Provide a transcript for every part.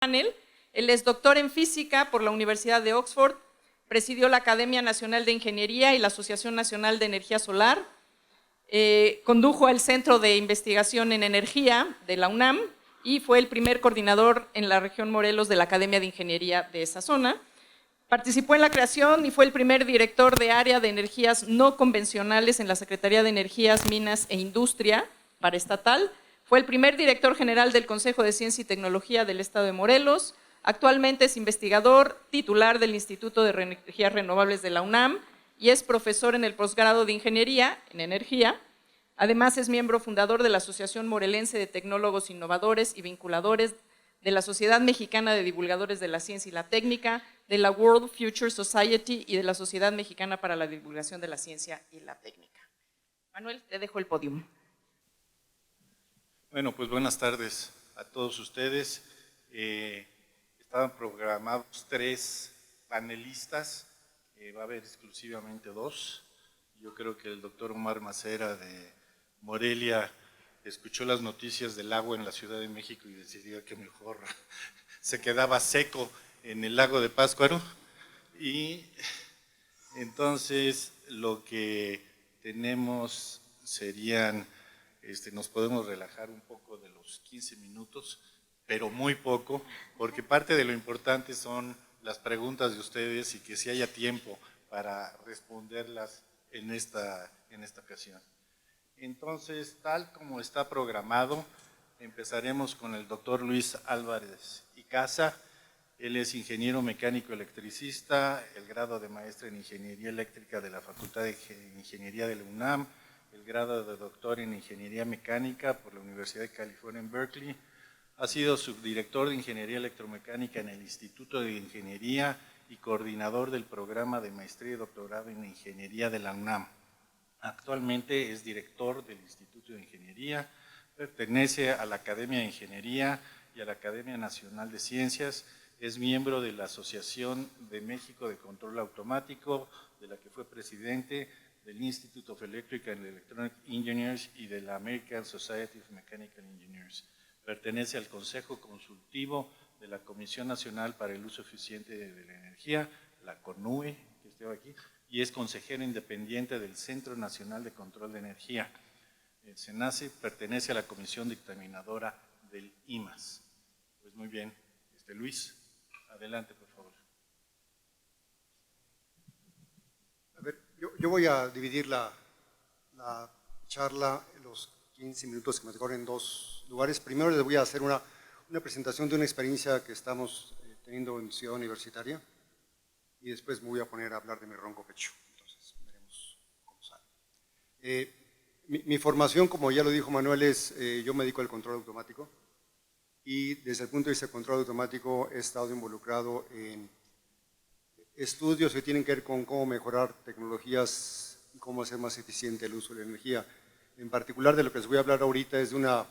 Panel. Él es doctor en física por la Universidad de Oxford, presidió la Academia Nacional de Ingeniería y la Asociación Nacional de Energía Solar, condujo el Centro de Investigación en Energía de la UNAM y fue el primer coordinador en la región Morelos de la Academia de Ingeniería de esa zona. Participó en la creación y fue el primer director de área de energías no convencionales en la Secretaría de Energías, Minas e Industria paraestatal. Fue el primer director general del Consejo de Ciencia y Tecnología del Estado de Morelos. Actualmente es investigador titular del Instituto de Energías Renovables de la UNAM y es profesor en el posgrado de Ingeniería en Energía. Además, es miembro fundador de la Asociación Morelense de Tecnólogos Innovadores y Vinculadores, de la Sociedad Mexicana de Divulgadores de la Ciencia y la Técnica, de la World Future Society y de la Sociedad Mexicana para la Divulgación de la Ciencia y la Técnica. Manuel, te dejo el podio. Bueno, pues buenas tardes a todos ustedes. Estaban programados 3 panelistas, va a haber exclusivamente 2. Yo creo que el doctor Omar Macera de Morelia escuchó las noticias del agua en la Ciudad de México y decidió que mejor se quedaba seco en el lago de Pátzcuaro. Y entonces lo que tenemos serían, nos podemos relajar un poco de los 15 minutos, pero muy poco, porque parte de lo importante son las preguntas de ustedes y que si haya tiempo para responderlas en esta ocasión. Entonces, tal como está programado, empezaremos con el doctor Luis Álvarez Icaza. Él es ingeniero mecánico electricista, el grado de maestro en Ingeniería Eléctrica de la Facultad de Ingeniería de la UNAM, el grado de doctor en Ingeniería Mecánica por la Universidad de California en Berkeley. Ha sido subdirector de Ingeniería Electromecánica en el Instituto de Ingeniería y coordinador del programa de maestría y doctorado en Ingeniería de la UNAM. Actualmente es director del Instituto de Ingeniería, pertenece a la Academia de Ingeniería y a la Academia Nacional de Ciencias, es miembro de la Asociación de México de Control Automático, de la que fue presidente, del Institute of Electric and Electronic Engineers y de la American Society of Mechanical Engineers. Pertenece al Consejo Consultivo de la Comisión Nacional para el Uso Eficiente de la Energía, la CONUE, que estoy aquí, y es consejero independiente del Centro Nacional de Control de Energía. El CENACE pertenece a la Comisión Dictaminadora del IMAS. Pues muy bien, Luis, adelante por favor. A ver, yo voy a dividir la charla, los 15 minutos que me tocan en 2 lugares. Primero les voy a hacer una presentación de una experiencia que estamos teniendo en Ciudad Universitaria y después me voy a poner a hablar de mi ronco pecho. Entonces, veremos cómo sale. Mi formación, como ya lo dijo Manuel, es yo me dedico al control automático y desde el punto de vista del control automático he estado involucrado en estudios que tienen que ver con cómo mejorar tecnologías y cómo hacer más eficiente el uso de la energía. En particular, de lo que les voy a hablar ahorita es de una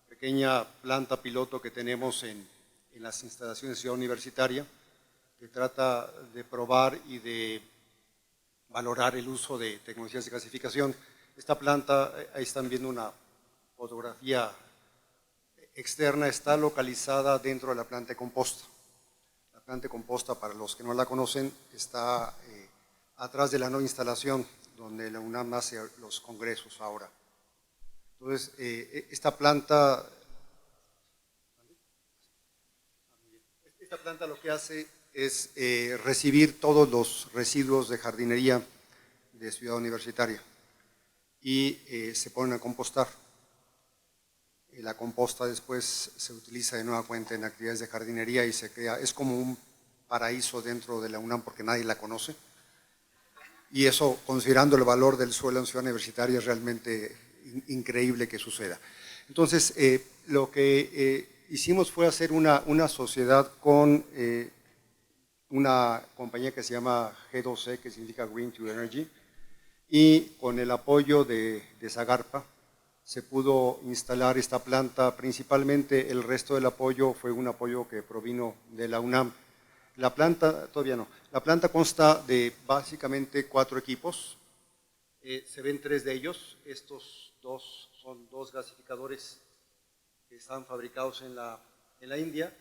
pequeña planta piloto que tenemos en las instalaciones de Ciudad Universitaria, que trata de probar y de valorar el uso de tecnologías de gasificación. Esta planta, ahí están viendo una fotografía externa, está localizada dentro de la planta de composta. La planta de composta, para los que no la conocen, está atrás de la nueva instalación donde la UNAM hace los congresos ahora. Entonces, esta planta lo que hace es recibir todos los residuos de jardinería de Ciudad Universitaria y se ponen a compostar. La composta después se utiliza de nueva cuenta en actividades de jardinería y se crea, es como un paraíso dentro de la UNAM porque nadie la conoce. Y eso, considerando el valor del suelo en Ciudad Universitaria, es realmente increíble que suceda. Entonces, lo que hicimos fue hacer una sociedad con una compañía que se llama G2E, que significa Green to Energy, y con el apoyo de Zagarpa se pudo instalar esta planta. Principalmente el resto del apoyo fue un apoyo que provino de la UNAM. La planta, todavía no, la planta consta de básicamente 4 equipos, se ven 3 de ellos, estos 2 son 2 gasificadores que están fabricados en la India,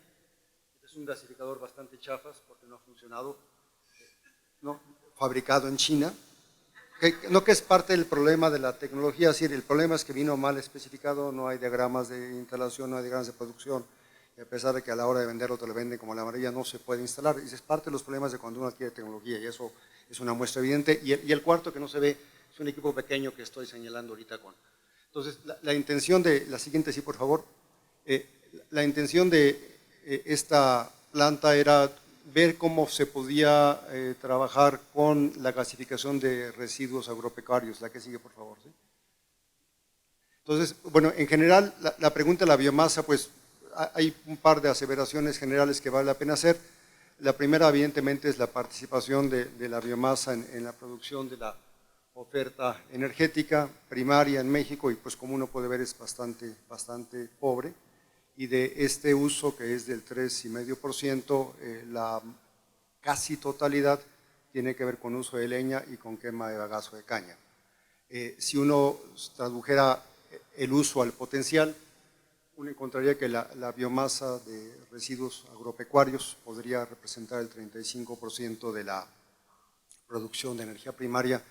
un gasificador bastante chafas porque no ha funcionado, ¿no? Fabricado en China, que es parte del problema de la tecnología, es decir, el problema es que vino mal especificado, no hay diagramas de instalación, no hay diagramas de producción, y a pesar de que a la hora de venderlo te lo venden como la amarilla, no se puede instalar, y es parte de los problemas de cuando uno adquiere tecnología, y eso es una muestra evidente, y el cuarto que no se ve es un equipo pequeño que estoy señalando ahorita con. Entonces, la intención de, la siguiente sí, por favor, la intención de esta planta era ver cómo se podía trabajar con la gasificación de residuos agropecuarios. La que sigue, por favor. ¿Sí? Entonces, bueno, en general, la pregunta de la biomasa, pues hay un par de aseveraciones generales que vale la pena hacer. La primera, evidentemente, es la participación de la biomasa en la producción de la oferta energética primaria en México, y pues como uno puede ver es bastante pobre, y de este uso que es del 3,5%, la casi totalidad tiene que ver con uso de leña y con quema de bagazo de caña. Si uno tradujera el uso al potencial, uno encontraría que la biomasa de residuos agropecuarios podría representar el 35% de la producción de energía primaria,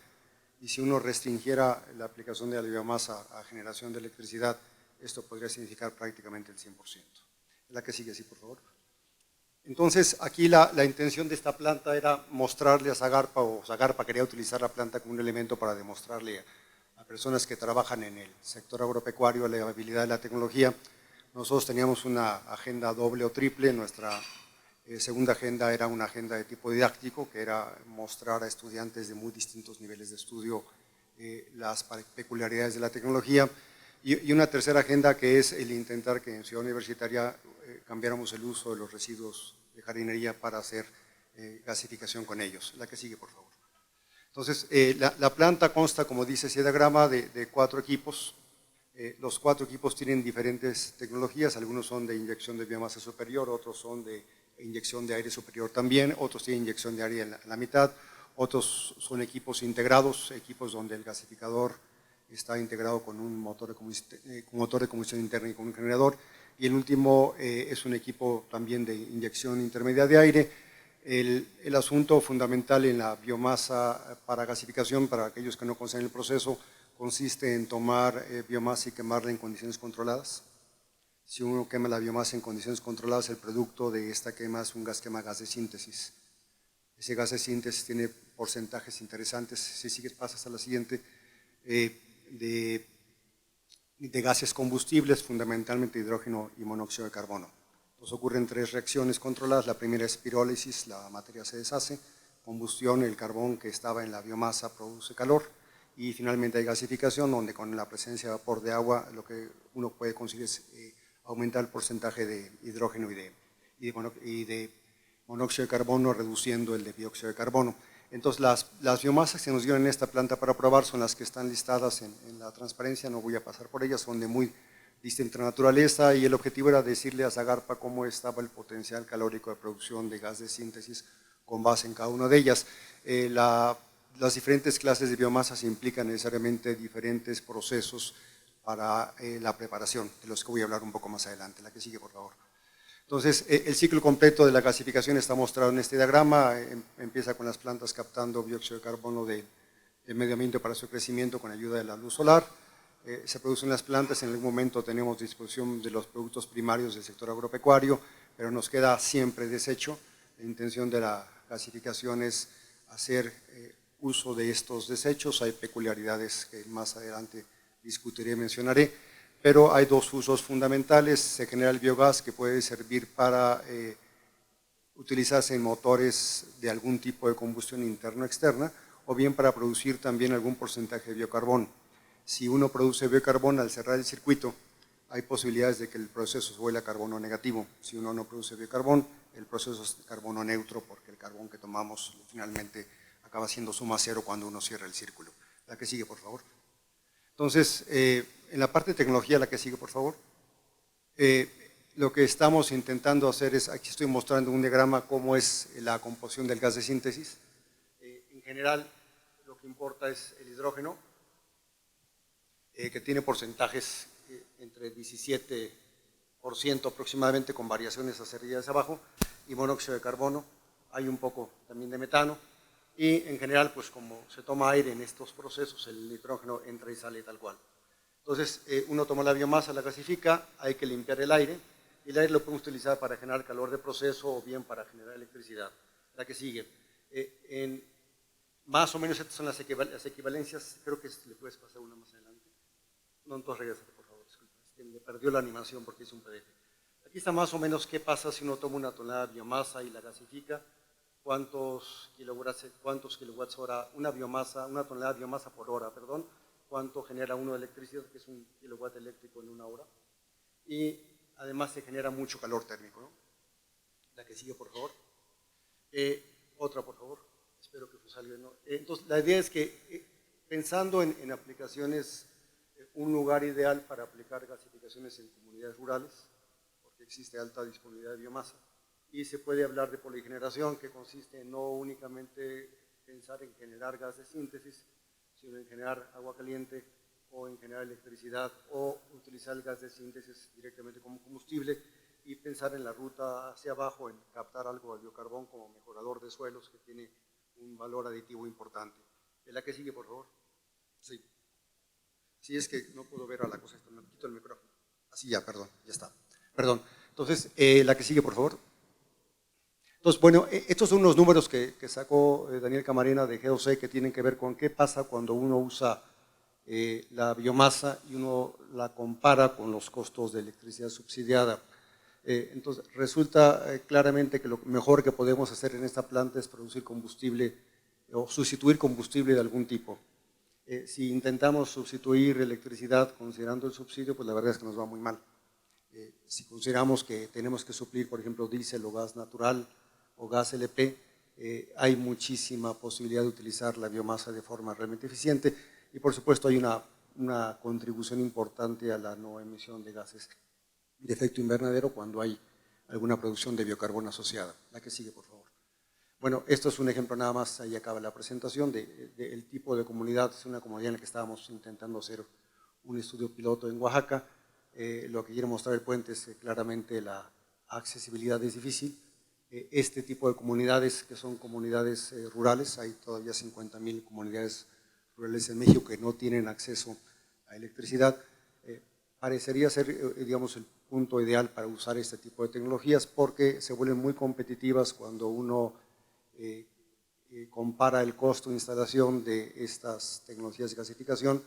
y si uno restringiera la aplicación de la biomasa a generación de electricidad, esto podría significar prácticamente el 100%. La que sigue, sí, por favor. Entonces, aquí la intención de esta planta era mostrarle a Zagarpa, o Zagarpa quería utilizar la planta como un elemento para demostrarle a personas que trabajan en el sector agropecuario la habilidad de la tecnología. Nosotros teníamos una agenda doble o triple. Nuestra segunda agenda era una agenda de tipo didáctico, que era mostrar a estudiantes de muy distintos niveles de estudio las peculiaridades de la tecnología, y una tercera agenda que es el intentar que en Ciudad Universitaria cambiáramos el uso de los residuos de jardinería para hacer gasificación con ellos. La que sigue, por favor. Entonces, la planta consta, como dice ese diagrama, de 4 equipos. Los 4 equipos tienen diferentes tecnologías, algunos son de inyección de biomasa superior, otros son de inyección de aire superior también, otros tienen inyección de aire en la mitad, otros son equipos integrados, equipos donde el gasificador está integrado con un motor de combustión interna y con un generador, y el último es un equipo también de inyección intermedia de aire. El asunto fundamental en la biomasa para gasificación, para aquellos que no conocen el proceso, consiste en tomar biomasa y quemarla en condiciones controladas. Si uno quema la biomasa en condiciones controladas, el producto de esta quema es un gas que se llama gas de síntesis. Ese gas de síntesis tiene porcentajes interesantes, si sigues pasas a la siguiente, de gases combustibles, fundamentalmente hidrógeno y monóxido de carbono. Entonces ocurren 3 reacciones controladas. La primera es pirólisis, la materia se deshace; combustión, el carbón que estaba en la biomasa produce calor; y finalmente hay gasificación, donde con la presencia de vapor de agua lo que uno puede conseguir es aumentar el porcentaje de hidrógeno y de monóxido de carbono, reduciendo el de dióxido de carbono. Entonces, las biomasas que nos dieron en esta planta para probar son las que están listadas en la transparencia, no voy a pasar por ellas, son de muy distinta naturaleza, y el objetivo era decirle a Zagarpa cómo estaba el potencial calórico de producción de gas de síntesis con base en cada una de ellas. Las diferentes clases de biomasas implican necesariamente diferentes procesos para la preparación, de los que voy a hablar un poco más adelante. La que sigue, por favor. Entonces, el ciclo completo de la gasificación está mostrado en este diagrama. Empieza con las plantas captando dióxido de carbono del medio ambiente para su crecimiento con ayuda de la luz solar. Se producen las plantas, en algún momento tenemos disposición de los productos primarios del sector agropecuario, pero nos queda siempre desecho. La intención de la gasificación es hacer uso de estos desechos. Hay peculiaridades que más adelante discutiré y mencionaré, pero hay 2 usos fundamentales. Se genera el biogás, que puede servir para utilizarse en motores de algún tipo de combustión interna o externa, o bien para producir también algún porcentaje de biocarbón. Si uno produce biocarbón, al cerrar el circuito, hay posibilidades de que el proceso se vuelva carbono negativo. Si uno no produce biocarbón, el proceso es carbono neutro, porque el carbón que tomamos finalmente acaba siendo suma cero cuando uno cierra el círculo. La que sigue, por favor. Entonces, en la parte de tecnología, la que sigue, por favor, lo que estamos intentando hacer es, aquí estoy mostrando un diagrama cómo es la composición del gas de síntesis. En general, lo que importa es el hidrógeno, que tiene porcentajes entre 17% aproximadamente, con variaciones hacia arriba y hacia abajo, y monóxido de carbono, hay un poco también de metano, y en general, pues como se toma aire en estos procesos, el nitrógeno entra y sale tal cual. Entonces, uno toma la biomasa, la gasifica, hay que limpiar el aire, y el aire lo podemos utilizar para generar calor de proceso o bien para generar electricidad. La que sigue. Más o menos estas son las equivalencias, creo que le puedes pasar una más adelante. No, entonces regrésate, por favor, disculpa, es que me perdió la animación porque hice un PDF. Aquí está más o menos qué pasa si uno toma una tonelada de biomasa y la gasifica, cuántos kilowatts hora, una tonelada de biomasa por hora, perdón, cuánto genera uno de electricidad, que es un kilowatt eléctrico en una hora, y además se genera mucho calor térmico, ¿no? La que sigue, por favor. Otra, por favor. Espero que salga, ¿no? Entonces, la idea es que, pensando en aplicaciones, un lugar ideal para aplicar gasificaciones en comunidades rurales, porque existe alta disponibilidad de biomasa, y se puede hablar de poligeneración, que consiste en no únicamente pensar en generar gas de síntesis, sino en generar agua caliente o en generar electricidad o utilizar el gas de síntesis directamente como combustible y pensar en la ruta hacia abajo, en captar algo de biocarbón como mejorador de suelos que tiene un valor aditivo importante. ¿La que sigue, por favor? Sí. Sí, es que no puedo ver a la cosa, me quito el micrófono. Así ya, perdón, ya está. Perdón. Entonces, la que sigue, por favor. Entonces, bueno, estos son unos números que sacó Daniel Camarena de GOC que tienen que ver con qué pasa cuando uno usa la biomasa y uno la compara con los costos de electricidad subsidiada. Entonces, resulta claramente que lo mejor que podemos hacer en esta planta es producir combustible o sustituir combustible de algún tipo. Si intentamos sustituir electricidad considerando el subsidio, pues la verdad es que nos va muy mal. Si consideramos que tenemos que suplir, por ejemplo, diésel o gas natural o gas LP, hay muchísima posibilidad de utilizar la biomasa de forma realmente eficiente y por supuesto hay una contribución importante a la no emisión de gases de efecto invernadero cuando hay alguna producción de biocarbono asociada. La que sigue, por favor. Bueno, esto es un ejemplo nada más, ahí acaba la presentación del tipo de comunidad. Es una comunidad en la que estábamos intentando hacer un estudio piloto en Oaxaca. Lo que quiere mostrar el puente es que claramente la accesibilidad es difícil. Este tipo de comunidades, que son comunidades rurales, hay todavía 50,000 comunidades rurales en México que no tienen acceso a electricidad, parecería ser, digamos, el punto ideal para usar este tipo de tecnologías porque se vuelven muy competitivas cuando uno compara el costo de instalación de estas tecnologías de gasificación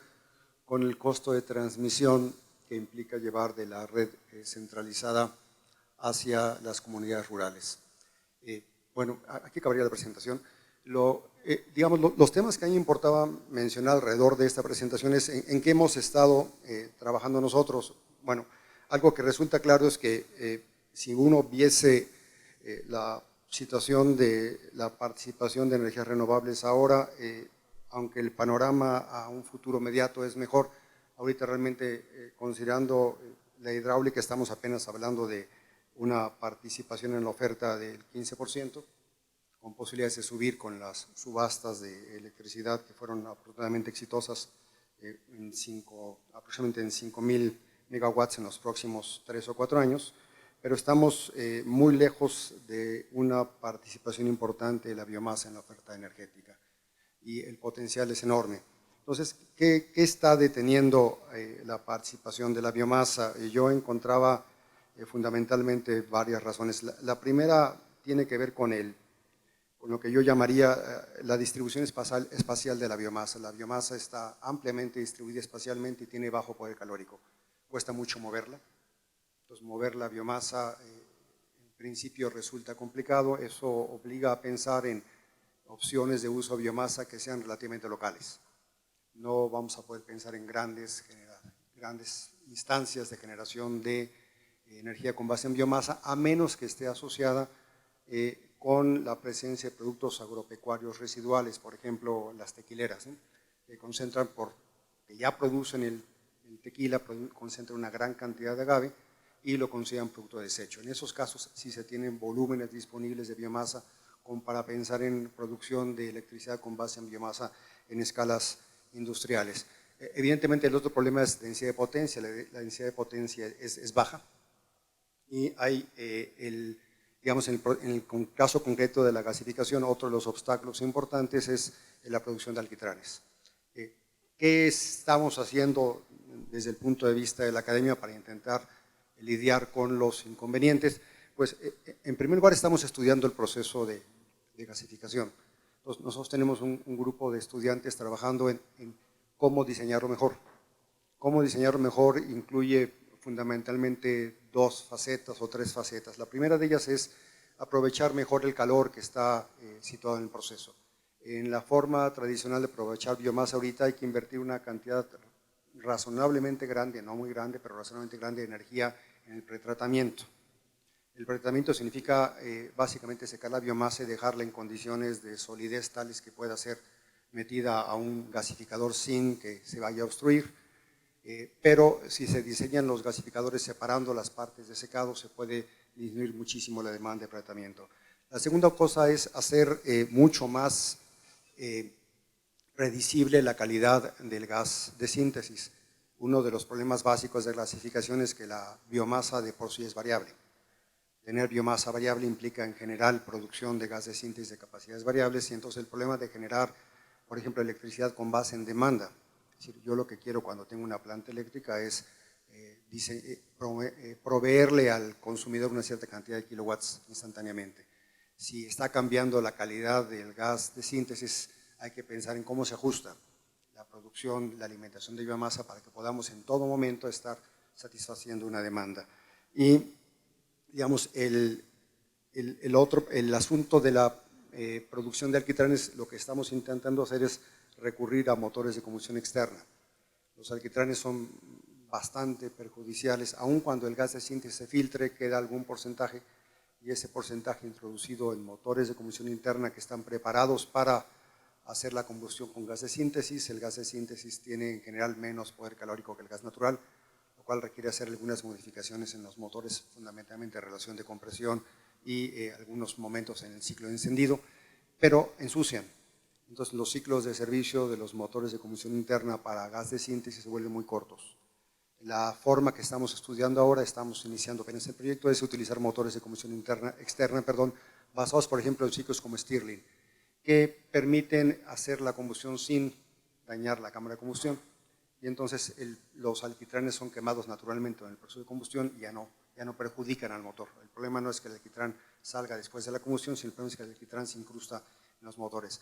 con el costo de transmisión que implica llevar de la red centralizada hacia las comunidades rurales. Bueno, aquí acabaría la presentación. Digamos, los temas que a mí me importaba mencionar alrededor de esta presentación es en qué hemos estado trabajando nosotros. Bueno, algo que resulta claro es que si uno viese la situación de la participación de energías renovables ahora, aunque el panorama a un futuro inmediato es mejor, ahorita realmente considerando la hidráulica estamos apenas hablando de una participación en la oferta del 15%, con posibilidades de subir con las subastas de electricidad que fueron afortunadamente exitosas, aproximadamente en 5,000 megawatts en los próximos 3 o 4 años, pero estamos muy lejos de una participación importante de la biomasa en la oferta energética y el potencial es enorme. Entonces, ¿qué está deteniendo la participación de la biomasa? Yo encontraba fundamentalmente varias razones. La primera tiene que ver con lo que yo llamaría la distribución espacial de la biomasa. La biomasa está ampliamente distribuida espacialmente y tiene bajo poder calórico. Cuesta mucho moverla. Entonces, mover la biomasa en principio resulta complicado. Eso obliga a pensar en opciones de uso de biomasa que sean relativamente locales. No vamos a poder pensar en grandes instancias de generación de energía con base en biomasa, a menos que esté asociada con la presencia de productos agropecuarios residuales, por ejemplo, las tequileras, que concentran, que ya producen el tequila, concentran una gran cantidad de agave y lo consideran producto de desecho. En esos casos, sí se tienen volúmenes disponibles de biomasa como para pensar en producción de electricidad con base en biomasa en escalas industriales. Evidentemente, el otro problema es densidad de potencia. La densidad de potencia es baja y hay Digamos, en el caso concreto de la gasificación, otro de los obstáculos importantes es la producción de alquitranes. ¿Qué estamos haciendo desde el punto de vista de la academia para intentar lidiar con los inconvenientes? Pues, en primer lugar, estamos estudiando el proceso de gasificación. Entonces, nosotros tenemos un grupo de estudiantes trabajando en cómo diseñarlo mejor. Cómo diseñarlo mejor incluye fundamentalmente dos facetas o tres facetas. La primera de ellas es aprovechar mejor el calor que está situado en el proceso. En la forma tradicional de aprovechar biomasa ahorita hay que invertir una cantidad razonablemente grande, no muy grande, pero razonablemente grande de energía en el pretratamiento. El pretratamiento significa básicamente secar la biomasa y dejarla en condiciones de solidez tales que pueda ser metida a un gasificador sin que se vaya a obstruir. Pero si se diseñan los gasificadores separando las partes de secado, se puede disminuir muchísimo la demanda de pretratamiento. La segunda cosa es hacer mucho más predecible la calidad del gas de síntesis. Uno de los problemas básicos de gasificación es que la biomasa de por sí es variable. Tener biomasa variable implica en general producción de gas de síntesis de capacidades variables y entonces el problema de generar, por ejemplo, electricidad con base en demanda. Es decir, yo lo que quiero cuando tengo una planta eléctrica es proveerle al consumidor una cierta cantidad de kilowatts instantáneamente. Si está cambiando la calidad del gas de síntesis, hay que pensar en cómo se ajusta la producción, la alimentación de biomasa para que podamos en todo momento estar satisfaciendo una demanda. Y, digamos, el asunto de la producción de alquitranes, lo que estamos intentando hacer es recurrir a motores de combustión externa. Los alquitranes son bastante perjudiciales, aun cuando el gas de síntesis se filtre, queda algún porcentaje, y ese porcentaje introducido en motores de combustión interna que están preparados para hacer la combustión con gas de síntesis. El gas de síntesis tiene en general menos poder calórico que el gas natural, lo cual requiere hacer algunas modificaciones en los motores, fundamentalmente relación de compresión y algunos momentos en el ciclo de encendido, pero ensucian. Entonces los ciclos de servicio de los motores de combustión interna para gas de síntesis se vuelven muy cortos. La forma que estamos estudiando ahora, estamos iniciando apenas el proyecto, es utilizar motores de combustión externa, basados por ejemplo en ciclos como Stirling, que permiten hacer la combustión sin dañar la cámara de combustión. Y entonces los alquitranes son quemados naturalmente en el proceso de combustión y ya no perjudican al motor. El problema no es que el alquitrán salga después de la combustión, sino el problema es que el alquitrán se incrusta en los motores.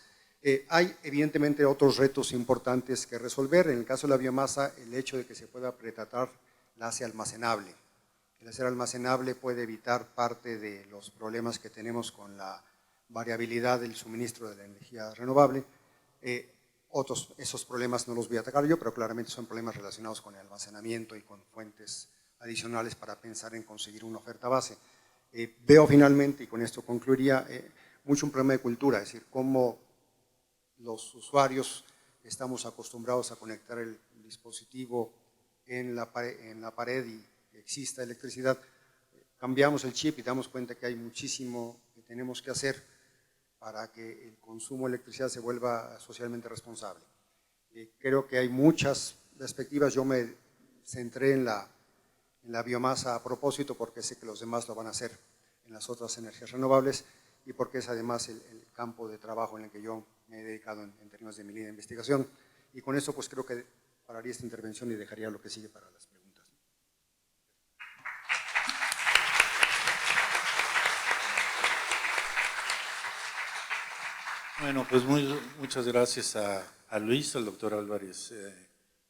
Hay evidentemente otros retos importantes que resolver. En el caso de la biomasa, el hecho de que se pueda pretratar la hace almacenable. El hacer almacenable puede evitar parte de los problemas que tenemos con la variabilidad del suministro de la energía renovable. Esos problemas no los voy a atacar yo, pero claramente son problemas relacionados con el almacenamiento y con fuentes adicionales para pensar en conseguir una oferta base. Veo finalmente, y con esto concluiría, mucho un problema de cultura, es decir, cómo los usuarios estamos acostumbrados a conectar el dispositivo en la pared y que exista electricidad. Cambiamos el chip y damos cuenta que hay muchísimo que tenemos que hacer para que el consumo de electricidad se vuelva socialmente responsable. Creo que hay muchas perspectivas. Yo me centré en la biomasa a propósito porque sé que los demás lo van a hacer en las otras energías renovables y porque es además el campo de trabajo en el que yo me he dedicado en términos de mi línea de investigación. Y con eso pues creo que pararía esta intervención y dejaría lo que sigue para las preguntas. Bueno, pues muchas gracias a Luis, al doctor Álvarez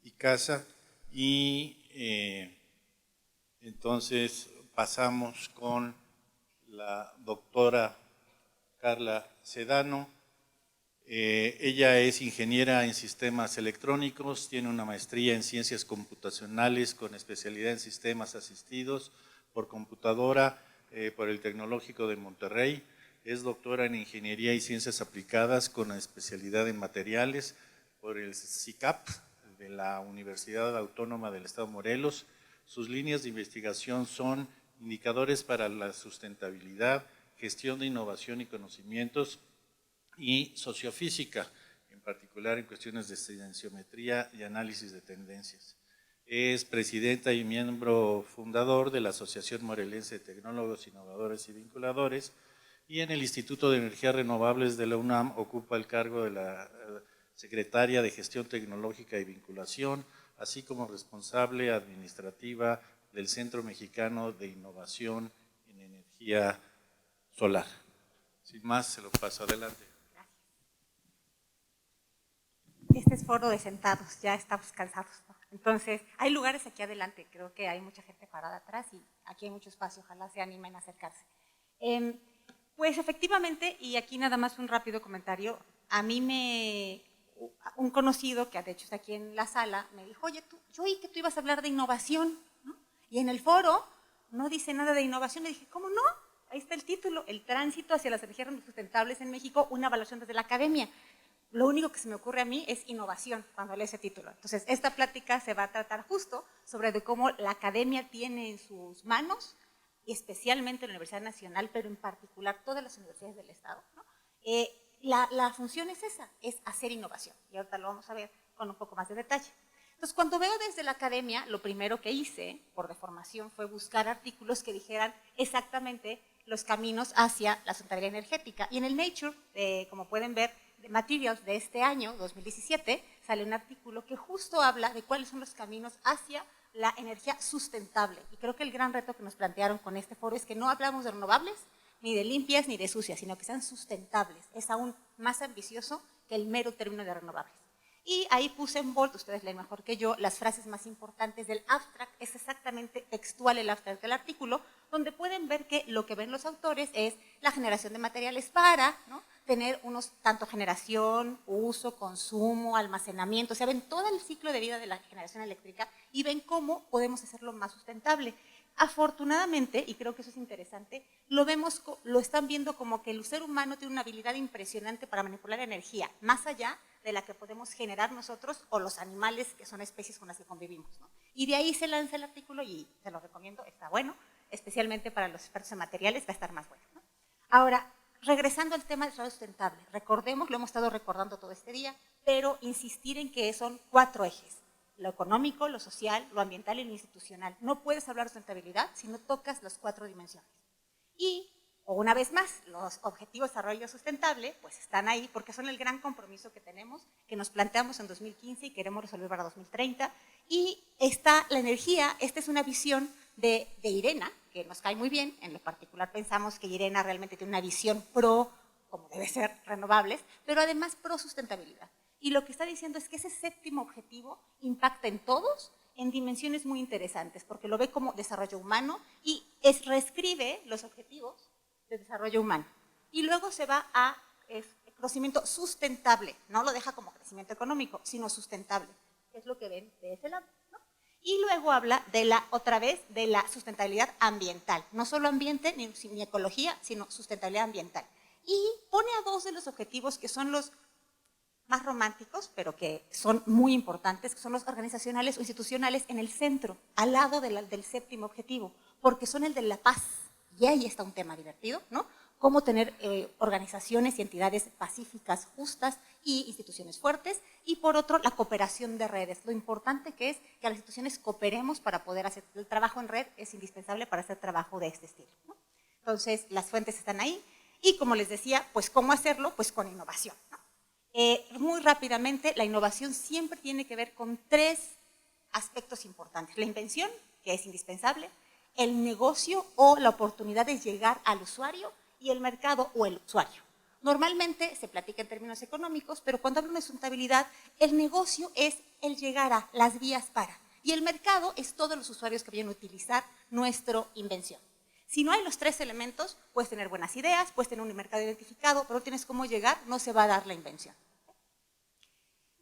Icaza, y entonces pasamos con la doctora Carla Sedano. Ella es ingeniera en sistemas electrónicos, tiene una maestría en ciencias computacionales con especialidad en sistemas asistidos por computadora por el Tecnológico de Monterrey. Es doctora en ingeniería y ciencias aplicadas con especialidad en materiales por el CICAP de la Universidad Autónoma del Estado de Morelos. Sus líneas de investigación son indicadores para la sustentabilidad, gestión de innovación y conocimientos y sociofísica, en particular en cuestiones de tendenciometría y análisis de tendencias. Es presidenta y miembro fundador de la Asociación Morelense de Tecnólogos, Innovadores y Vinculadores, y en el Instituto de Energías Renovables de la UNAM ocupa el cargo de la secretaria de Gestión Tecnológica y Vinculación, así como responsable administrativa del Centro Mexicano de Innovación en Energía Solar. Sin más, se lo paso adelante. Este es foro de sentados, ya estamos cansados, ¿no? Entonces, hay lugares aquí adelante, creo que hay mucha gente parada atrás y aquí hay mucho espacio, ojalá se animen a acercarse. Pues efectivamente, y aquí nada más un rápido comentario, a mí un conocido que de hecho está aquí en la sala, me dijo, oye, yo oí que tú ibas a hablar de innovación, ¿no? Y en el foro no dice nada de innovación. Le dije, ¿cómo no? Ahí está el título, El tránsito hacia las energías sustentables en México, una evaluación desde la academia. Lo único que se me ocurre a mí es innovación cuando leo ese título. Entonces, esta plática se va a tratar justo sobre de cómo la academia tiene en sus manos, y especialmente la Universidad Nacional, pero en particular todas las universidades del Estado, ¿no? La función es esa, es hacer innovación. Y ahorita lo vamos a ver con un poco más de detalle. Entonces, cuando veo desde la academia, lo primero que hice, por deformación, fue buscar artículos que dijeran exactamente los caminos hacia la sustentabilidad energética. Y en el Nature, como pueden ver, de Materials de este año, 2017, sale un artículo que justo habla de cuáles son los caminos hacia la energía sustentable. Y creo que el gran reto que nos plantearon con este foro es que no hablamos de renovables, ni de limpias, ni de sucias, sino que sean sustentables. Es aún más ambicioso que el mero término de renovables. Y ahí puse en bold, ustedes leen mejor que yo, las frases más importantes del abstract. Es exactamente textual el abstract del artículo, donde pueden ver que lo que ven los autores es la generación de materiales para, ¿no?, tener tanto generación, uso, consumo, almacenamiento, o sea, ven todo el ciclo de vida de la generación eléctrica y ven cómo podemos hacerlo más sustentable. Afortunadamente, y creo que eso es interesante, lo están viendo como que el ser humano tiene una habilidad impresionante para manipular energía, más allá de la que podemos generar nosotros o los animales que son especies con las que convivimos, ¿no? Y de ahí se lanza el artículo y se lo recomiendo, está bueno, especialmente para los expertos en materiales va a estar más bueno, ¿no? Ahora, regresando al tema del desarrollo sustentable, recordemos, lo hemos estado recordando todo este día, pero insistir en que son 4 ejes: lo económico, lo social, lo ambiental y lo institucional. No puedes hablar de sustentabilidad si no tocas las 4 dimensiones. Y, una vez más, los objetivos de desarrollo sustentable pues están ahí porque son el gran compromiso que tenemos, que nos planteamos en 2015 y queremos resolver para 2030. Y está la energía, esta es una visión de IRENA, que nos cae muy bien. En lo particular pensamos que IRENA realmente tiene una visión pro, como debe ser, renovables, pero además pro sustentabilidad. Y lo que está diciendo es que ese 7º objetivo impacta en todos en dimensiones muy interesantes, porque lo ve como desarrollo humano y reescribe los objetivos de desarrollo humano. Y luego se va a crecimiento sustentable, no lo deja como crecimiento económico, sino sustentable, que es lo que ven de ese lado, ¿no? Y luego habla otra vez de la sustentabilidad ambiental, no solo ambiente ni ecología, sino sustentabilidad ambiental. Y pone a 2 de los objetivos que son los más románticos, pero que son muy importantes, que son los organizacionales o institucionales, en el centro, al lado del 7º objetivo, porque son el de la paz. Y ahí está un tema divertido, ¿no? Cómo tener organizaciones y entidades pacíficas, justas y instituciones fuertes. Y por otro, la cooperación de redes. Lo importante que es que las instituciones cooperemos para poder hacer el trabajo en red, es indispensable para hacer trabajo de este estilo, ¿no? Entonces, las fuentes están ahí. Y como les decía, pues ¿cómo hacerlo? Pues con innovación, ¿no? Muy rápidamente, la innovación siempre tiene que ver con 3 aspectos importantes: la invención, que es indispensable, el negocio o la oportunidad de llegar al usuario, y el mercado o el usuario. Normalmente se platica en términos económicos, pero cuando hablo de sustentabilidad, el negocio es el llegar a las vías para, y el mercado es todos los usuarios que vayan a utilizar nuestra invención. Si no hay los 3 elementos, puedes tener buenas ideas, puedes tener un mercado identificado, pero no tienes cómo llegar, no se va a dar la invención.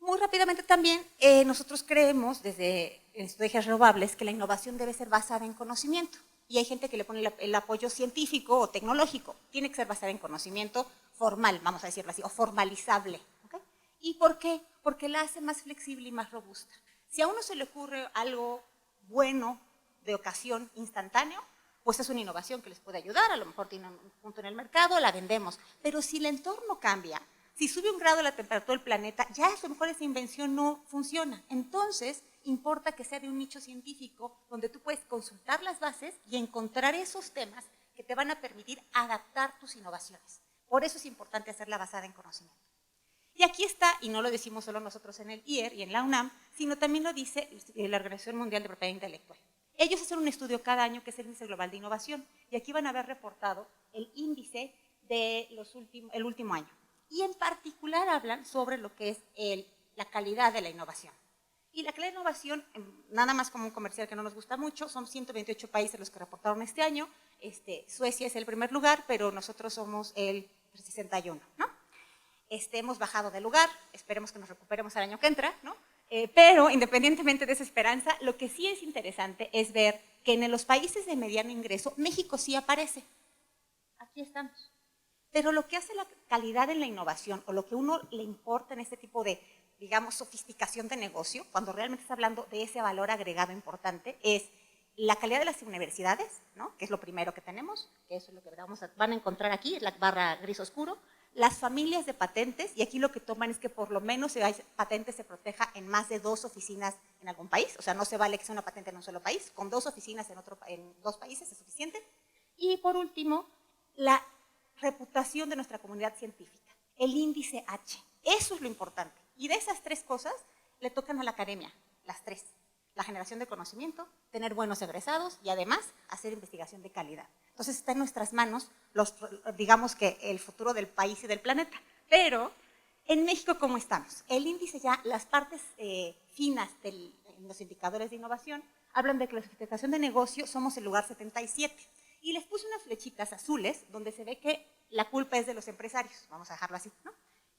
Muy rápidamente también, nosotros creemos desde estrategias renovables que la innovación debe ser basada en conocimiento. Y hay gente que le pone el apoyo científico o tecnológico. Tiene que ser basada en conocimiento formal, vamos a decirlo así, o formalizable, ¿okay? ¿Y por qué? Porque la hace más flexible y más robusta. Si a uno se le ocurre algo bueno, de ocasión, instantáneo, pues es una innovación que les puede ayudar, a lo mejor tiene un punto en el mercado, la vendemos. Pero si el entorno cambia, si sube 1 grado la temperatura del planeta, ya a lo mejor esa invención no funciona. Entonces, importa que sea de un nicho científico donde tú puedes consultar las bases y encontrar esos temas que te van a permitir adaptar tus innovaciones. Por eso es importante hacerla basada en conocimiento. Y aquí está, y no lo decimos solo nosotros en el IER y en la UNAM, sino también lo dice la Organización Mundial de Propiedad Intelectual. Ellos hacen un estudio cada año que es el Índice Global de Innovación, y aquí van a haber reportado el índice de el último año. Y en particular hablan sobre lo que es la calidad de la innovación. Y la calidad de innovación, nada más como un comercial que no nos gusta mucho, son 128 países los que reportaron este año. Suecia es el primer lugar, pero nosotros somos el 61, ¿no? Hemos bajado de lugar, esperemos que nos recuperemos el año que entra, ¿no? Pero independientemente de esa esperanza, lo que sí es interesante es ver que en los países de mediano ingreso, México sí aparece. Aquí estamos. Pero lo que hace la calidad en la innovación, o lo que a uno le importa en este tipo de, digamos, sofisticación de negocio, cuando realmente está hablando de ese valor agregado importante, es la calidad de las universidades, ¿no? Que es lo primero que tenemos, que eso es lo que van a encontrar aquí, es la barra gris oscuro. Las familias de patentes, y aquí lo que toman es que por lo menos patente se proteja en más de 2 oficinas en algún país, o sea, no se vale que sea una patente en un solo país, con 2 oficinas en 2 países es suficiente. Y por último, la reputación de nuestra comunidad científica, el índice H, eso es lo importante. Y de esas 3 cosas le tocan a la academia, las 3. La generación de conocimiento, tener buenos egresados y además hacer investigación de calidad. Entonces está en nuestras manos, digamos que el futuro del país y del planeta. Pero en México, ¿cómo estamos? El índice ya, las partes finas de los indicadores de innovación hablan de que la clasificación de negocio somos el lugar 77. Y les puse unas flechitas azules donde se ve que la culpa es de los empresarios, vamos a dejarlo así, ¿no?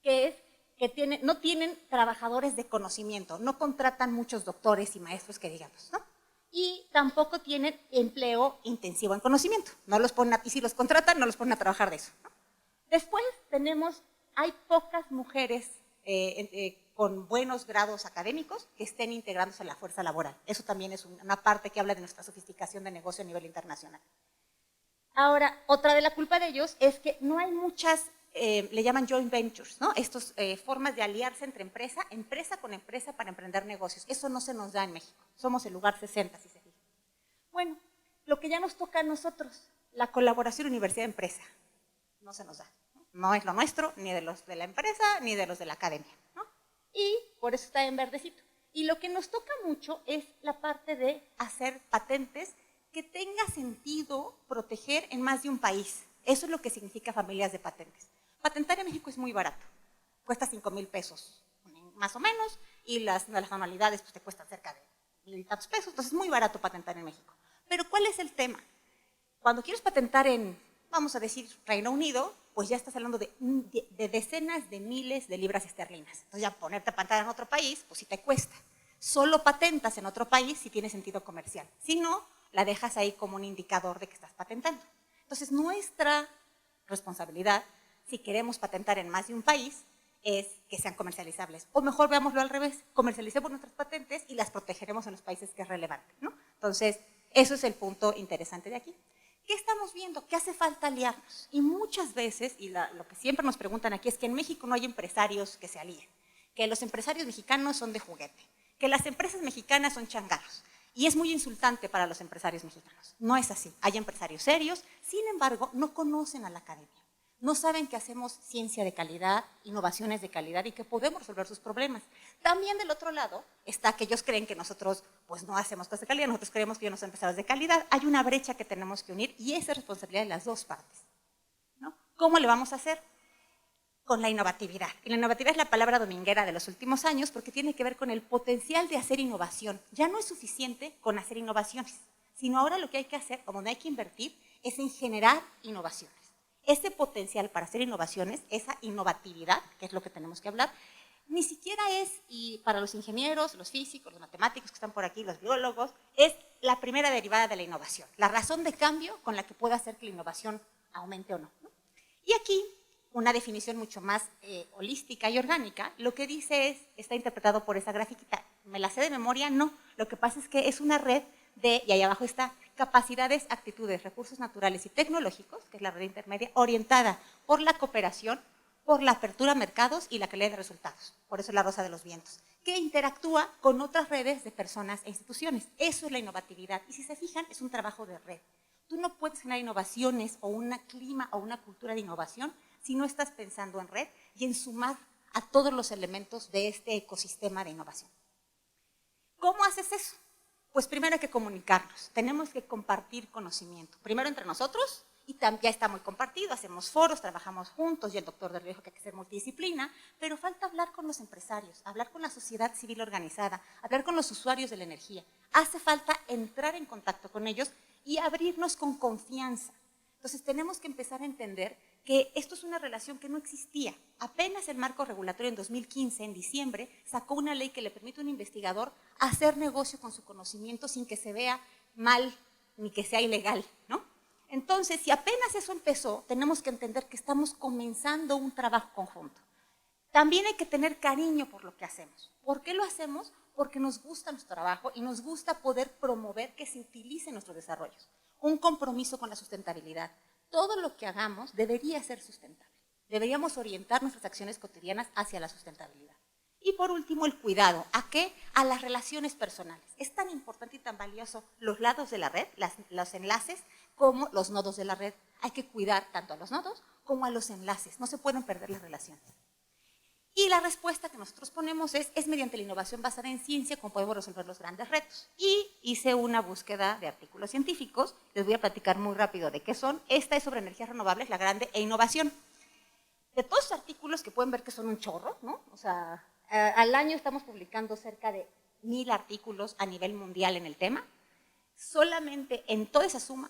Que es que no tienen trabajadores de conocimiento, no contratan muchos doctores y maestros que digamos, ¿no? Y tampoco tienen empleo intensivo en conocimiento, no los ponen y si los contratan, no los ponen a trabajar de eso, ¿no? Después hay pocas mujeres con buenos grados académicos que estén integrándose a la fuerza laboral. Eso también es una parte que habla de nuestra sofisticación de negocio a nivel internacional. Ahora, otra de la culpa de ellos es que no hay muchas, le llaman joint ventures, ¿no? Estas formas de aliarse entre empresa con empresa para emprender negocios. Eso no se nos da en México. Somos el lugar 60, si se fijan. Bueno, lo que ya nos toca a nosotros, la colaboración universidad-empresa, no se nos da. No es lo nuestro, ni de los de la empresa, ni de los de la academia, ¿no? Y por eso está en verdecito. Y lo que nos toca mucho es la parte de hacer patentes que tenga sentido proteger en más de un país. Eso es lo que significa familias de patentes. Patentar en México es muy barato, cuesta 5,000 pesos, más o menos, y las anualidades pues, te cuestan cerca de 1,000 y tantos pesos, entonces es muy barato patentar en México. Pero ¿cuál es el tema? Cuando quieres patentar en, vamos a decir, Reino Unido, pues ya estás hablando de decenas de miles de libras esterlinas. Entonces ya ponerte a patentar en otro país, pues sí te cuesta. Solo patentas en otro país si tiene sentido comercial. Si no, la dejas ahí como un indicador de que estás patentando. Entonces, nuestra responsabilidad, si queremos patentar en más de un país, es que sean comercializables. O mejor veámoslo al revés, comercialicemos nuestras patentes y las protegeremos en los países que es relevante, ¿no? Entonces, eso es el punto interesante de aquí. ¿Qué estamos viendo? Que hace falta aliarnos. Y muchas veces, y lo que siempre nos preguntan aquí, es que en México no hay empresarios que se alíen, que los empresarios mexicanos son de juguete, que las empresas mexicanas son changarros. Y es muy insultante para los empresarios mexicanos. No es así. Hay empresarios serios, sin embargo, no conocen a la academia. No saben que hacemos ciencia de calidad, innovaciones de calidad y que podemos resolver sus problemas. También del otro lado está que ellos creen que nosotros pues, no hacemos cosas de calidad, nosotros creemos que ellos no son empresarios de calidad. Hay una brecha que tenemos que unir y esa es responsabilidad de las dos partes, ¿no? ¿Cómo le vamos a hacer? Con la innovatividad. Y la innovatividad es la palabra dominguera de los últimos años porque tiene que ver con el potencial de hacer innovación. Ya no es suficiente con hacer innovaciones, sino ahora lo que hay que hacer, o donde hay que invertir, es en generar innovaciones. Ese potencial para hacer innovaciones, esa innovatividad, que es lo que tenemos que hablar, ni siquiera es, y para los ingenieros, los físicos, los matemáticos que están por aquí, los biólogos, es la primera derivada de la innovación, la razón de cambio con la que puede hacer que la innovación aumente o no, ¿no? Y aquí, una definición mucho más holística y orgánica, lo que dice está interpretado por esa grafiquita. ¿Me la sé de memoria? No. Lo que pasa es que es una red de, y ahí abajo está, capacidades, actitudes, recursos naturales y tecnológicos, que es la red intermedia, orientada por la cooperación, por la apertura a mercados y la calidad de resultados. Por eso es la rosa de los vientos, que interactúa con otras redes de personas e instituciones. Eso es la innovatividad. Y si se fijan, es un trabajo de red. Tú no puedes generar innovaciones o un clima o una cultura de innovación si no estás pensando en red y en sumar a todos los elementos de este ecosistema de innovación. ¿Cómo haces eso? Pues primero hay que comunicarnos, tenemos que compartir conocimiento, primero entre nosotros, y ya está muy compartido, hacemos foros, trabajamos juntos, y el doctor Del Río dijo que hay que ser multidisciplina, pero falta hablar con los empresarios, hablar con la sociedad civil organizada, hablar con los usuarios de la energía. Hace falta entrar en contacto con ellos y abrirnos con confianza. Entonces tenemos que empezar a entender que esto es una relación que no existía. Apenas el marco regulatorio en 2015, en diciembre, sacó una ley que le permite a un investigador hacer negocio con su conocimiento sin que se vea mal ni que sea ilegal, ¿no? Entonces, si apenas eso empezó, tenemos que entender que estamos comenzando un trabajo conjunto. También hay que tener cariño por lo que hacemos. ¿Por qué lo hacemos? Porque nos gusta nuestro trabajo y nos gusta poder promover que se utilice en nuestros desarrollos. Un compromiso con la sustentabilidad. Todo lo que hagamos debería ser sustentable. Deberíamos orientar nuestras acciones cotidianas hacia la sustentabilidad. Y por último, el cuidado. ¿A qué? A las relaciones personales. Es tan importante y tan valioso los lados de la red, los enlaces, como los nodos de la red. Hay que cuidar tanto a los nodos como a los enlaces. No se pueden perder las relaciones. Y la respuesta que nosotros ponemos es mediante la innovación basada en ciencia cómo podemos resolver los grandes retos. Y hice una búsqueda de artículos científicos, les voy a platicar muy rápido de qué son. Esta es sobre energías renovables, la grande e innovación. De todos los artículos que pueden ver que son un chorro, ¿no? O sea, al año estamos publicando cerca de 1000 artículos a nivel mundial en el tema. Solamente en toda esa suma,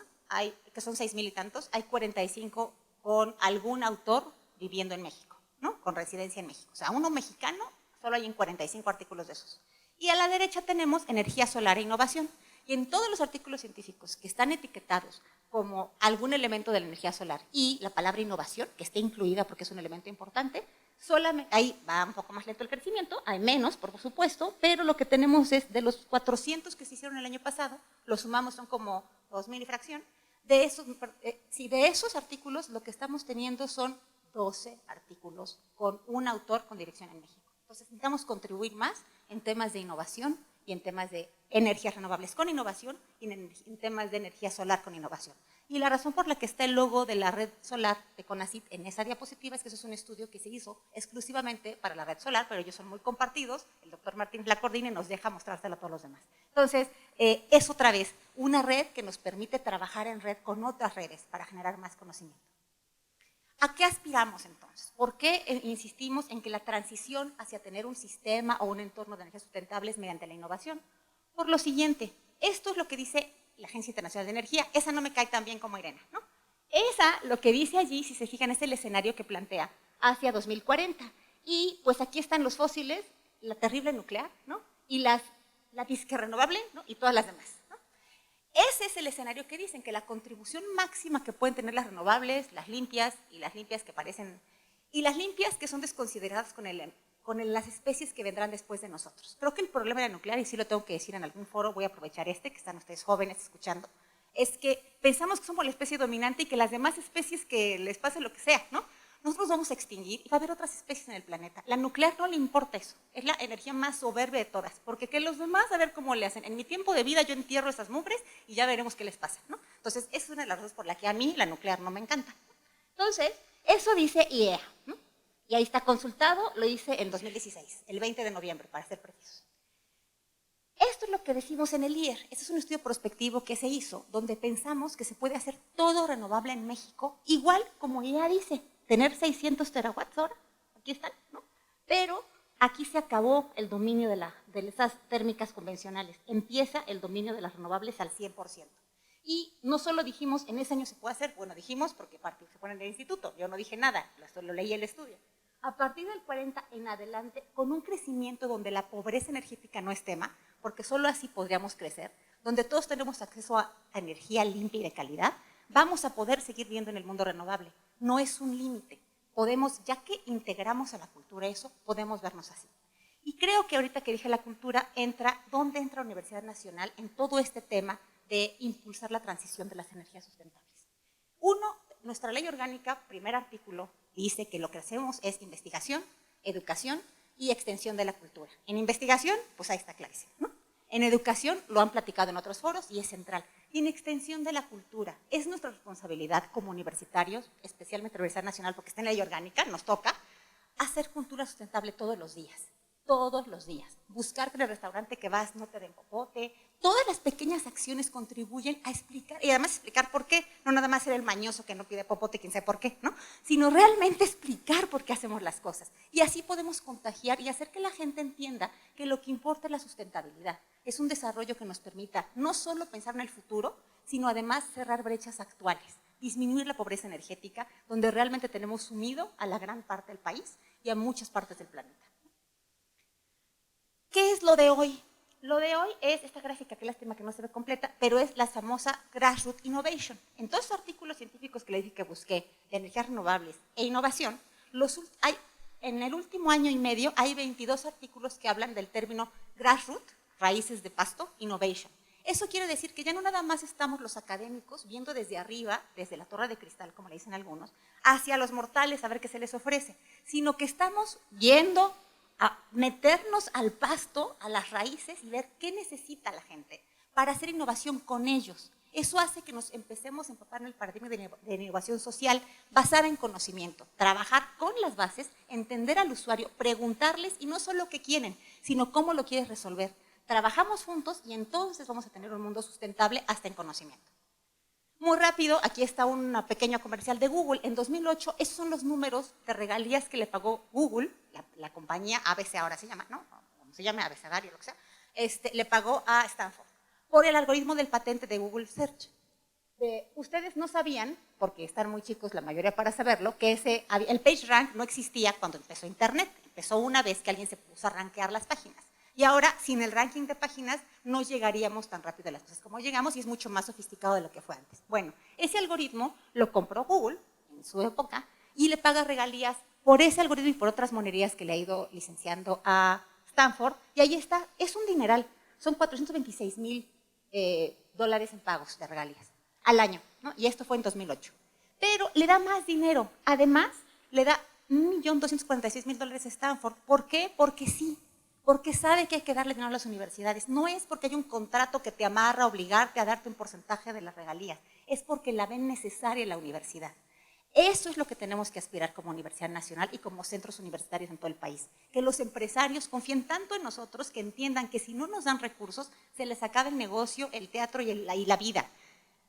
que son 6000 y tantos, hay 45 con algún autor viviendo en México, ¿no? Con residencia en México. O sea, uno mexicano, solo hay en 45 artículos de esos. Y a la derecha tenemos energía solar e innovación. Y en todos los artículos científicos que están etiquetados como algún elemento de la energía solar y la palabra innovación, que esté incluida porque es un elemento importante, solamente, ahí va un poco más lento el crecimiento, hay menos, por supuesto, pero lo que tenemos es de los 400 que se hicieron el año pasado, los sumamos, son como 2000 y fracción, de esos artículos lo que estamos teniendo son 12 artículos con un autor con dirección en México. Entonces necesitamos contribuir más en temas de innovación y en temas de energías renovables con innovación y en temas de energía solar con innovación. Y la razón por la que está el logo de la red solar de CONACYT en esa diapositiva es que eso es un estudio que se hizo exclusivamente para la red solar, pero ellos son muy compartidos, el doctor Martínez la coordina y nos deja mostrárselo a todos los demás. Entonces, es otra vez una red que nos permite trabajar en red con otras redes para generar más conocimiento. ¿A qué aspiramos entonces? ¿Por qué insistimos en que la transición hacia tener un sistema o un entorno de energías sustentables mediante la innovación? Por lo siguiente, esto es lo que dice la Agencia Internacional de Energía, esa no me cae tan bien como Irena, ¿no? Esa, lo que dice allí, si se fijan, es el escenario que plantea hacia 2040. Y pues aquí están los fósiles, la terrible nuclear, ¿no? Y la disque renovable, ¿no? Y todas las demás. Ese es el escenario que dicen, que la contribución máxima que pueden tener las renovables, las limpias y las limpias que parecen, y las limpias que son desconsideradas con las especies que vendrán después de nosotros. Creo que el problema de la nuclear, y sí lo tengo que decir en algún foro, voy a aprovechar que están ustedes jóvenes escuchando, es que pensamos que somos la especie dominante y que las demás especies que les pase lo que sea, ¿no? Nosotros vamos a extinguir y va a haber otras especies en el planeta. La nuclear no le importa eso, es la energía más soberbia de todas, porque que los demás a ver cómo le hacen. En mi tiempo de vida yo entierro esas mugres y ya veremos qué les pasa, ¿no? Entonces, esa es una de las razones por las que a mí la nuclear no me encanta. Entonces, eso dice IEA, ¿no? Y ahí está consultado, lo hice en 2016, el 20 de noviembre, para ser precisos. Esto es lo que decimos en el IER. Este es un estudio prospectivo que se hizo, donde pensamos que se puede hacer todo renovable en México, igual como IEA dice, tener 600 terawatts hora, aquí están, ¿no? Pero aquí se acabó el dominio de esas térmicas convencionales, empieza el dominio de las renovables al 100%. Y no solo dijimos, en ese año se puede hacer, bueno, dijimos porque se pone en el instituto, yo no dije nada, lo leí el estudio. A partir del 40 en adelante, con un crecimiento donde la pobreza energética no es tema, porque solo así podríamos crecer, donde todos tenemos acceso a energía limpia y de calidad, vamos a poder seguir viendo en el mundo renovable. No es un límite. Podemos, ya que integramos a la cultura eso, podemos vernos así. Y creo que ahorita que dije la cultura, ¿dónde entra la Universidad Nacional en todo este tema de impulsar la transición de las energías sustentables? Uno, nuestra ley orgánica, primer artículo, dice que lo que hacemos es investigación, educación y extensión de la cultura. En investigación, pues ahí está clarísimo, ¿no? En educación, lo han platicado en otros foros y es central. Y en extensión de la cultura, es nuestra responsabilidad como universitarios, especialmente la Universidad Nacional, porque está en la ley orgánica, nos toca hacer cultura sustentable todos los días. Todos los días. Buscar que en el restaurante que vas no te den popote. Todas las pequeñas acciones contribuyen a explicar, y además explicar por qué, no nada más ser el mañoso que no pide popote, quién sabe por qué, ¿no? Sino realmente explicar por qué hacemos las cosas. Y así podemos contagiar y hacer que la gente entienda que lo que importa es la sustentabilidad. Es un desarrollo que nos permita no solo pensar en el futuro, sino además cerrar brechas actuales, disminuir la pobreza energética, donde realmente tenemos sumido a la gran parte del país y a muchas partes del planeta. ¿Qué es lo de hoy? Lo de hoy es esta gráfica, que lástima que no se ve completa, pero es la famosa Grassroots Innovation. En todos los artículos científicos que le dije que busqué de energías renovables e innovación, en el último año y medio hay 22 artículos que hablan del término Grassroots, raíces de pasto, Innovation. Eso quiere decir que ya no nada más estamos los académicos viendo desde arriba, desde la torre de cristal, como le dicen algunos, hacia los mortales a ver qué se les ofrece, sino que estamos yendo a meternos al pasto, a las raíces y ver qué necesita la gente para hacer innovación con ellos. Eso hace que nos empecemos a empapar en el paradigma de innovación social basada en conocimiento, trabajar con las bases, entender al usuario, preguntarles y no solo qué quieren, sino cómo lo quieres resolver. Trabajamos juntos y entonces vamos a tener un mundo sustentable hasta en conocimiento. Muy rápido, aquí está una pequeña comercial de Google. En 2008, esos son los números de regalías que le pagó Google, la compañía ABC ahora se llama, ¿no? Como se llame, abecedario, lo que sea, le pagó a Stanford por el algoritmo del patente de Google Search. Ustedes no sabían, porque están muy chicos la mayoría para saberlo, que el PageRank no existía cuando empezó Internet. Empezó una vez que alguien se puso a rankear las páginas. Y ahora, sin el ranking de páginas, no llegaríamos tan rápido a las cosas como llegamos y es mucho más sofisticado de lo que fue antes. Bueno, ese algoritmo lo compró Google en su época y le paga regalías por ese algoritmo y por otras monerías que le ha ido licenciando a Stanford. Y ahí está, es un dineral, son $426,000 en pagos de regalías al año, ¿no? Y esto fue en 2008. Pero le da más dinero, además le da $1,246,000 a Stanford. ¿Por qué? Porque sí. Porque sabe que hay que darle dinero a las universidades. No es porque hay un contrato que te amarra a obligarte a darte un porcentaje de las regalías. Es porque la ven necesaria en la universidad. Eso es lo que tenemos que aspirar como Universidad Nacional y como centros universitarios en todo el país. Que los empresarios confíen tanto en nosotros que entiendan que si no nos dan recursos, se les acaba el negocio, el teatro y la vida.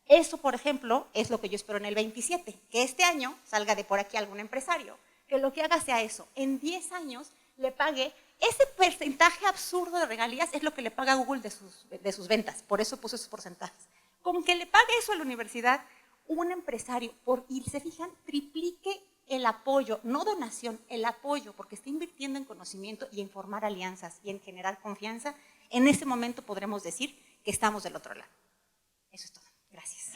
Eso, por ejemplo, es lo que yo espero en el 27. Que este año salga de por aquí algún empresario, que lo que haga sea eso. En 10 años le pague. Ese porcentaje absurdo de regalías es lo que le paga Google de sus ventas, por eso puso esos porcentajes. Con que le pague eso a la universidad, un empresario, y se fijan, triplique el apoyo, no donación, el apoyo, porque está invirtiendo en conocimiento y en formar alianzas y en generar confianza, en ese momento podremos decir que estamos del otro lado. Eso es todo. Gracias.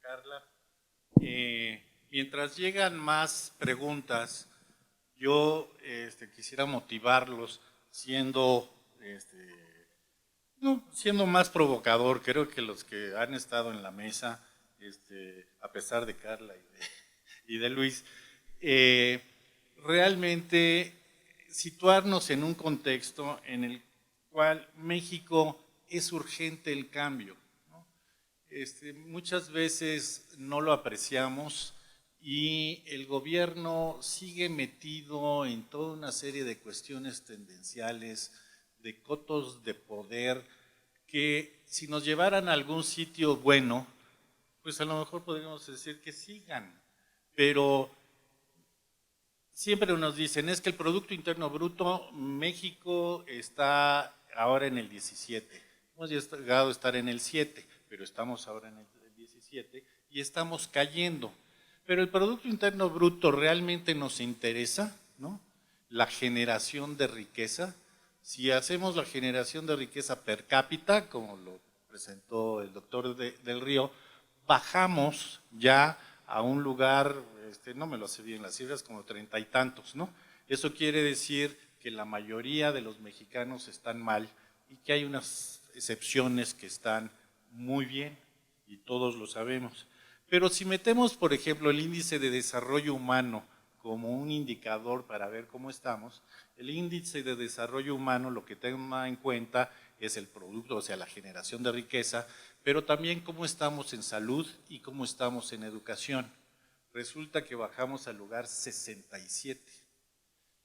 Carla. Mientras llegan más preguntas, yo quisiera motivarlos siendo más provocador. Creo que los que han estado en la mesa, a pesar de Carla y de Luis, realmente situarnos en un contexto en el cual México es urgente el cambio. Muchas veces no lo apreciamos y el gobierno sigue metido en toda una serie de cuestiones tendenciales, de cotos de poder, que si nos llevaran a algún sitio bueno, pues a lo mejor podríamos decir que sigan, pero siempre nos dicen, es que el Producto Interno Bruto, México está ahora en el 17, hemos llegado a estar en el 7, pero estamos ahora en el 17 y estamos cayendo. Pero el Producto Interno Bruto realmente nos interesa, ¿no? La generación de riqueza. Si hacemos la generación de riqueza per cápita, como lo presentó el doctor del Río, bajamos ya a un lugar, no me lo sé bien las cifras, como 30 y tantos, ¿no? Eso quiere decir que la mayoría de los mexicanos están mal y que hay unas excepciones que están muy bien y todos lo sabemos. Pero si metemos, por ejemplo, el índice de desarrollo humano como un indicador para ver cómo estamos, el índice de desarrollo humano lo que toma en cuenta es el producto, o sea, la generación de riqueza, pero también cómo estamos en salud y cómo estamos en educación. Resulta que bajamos al lugar 67.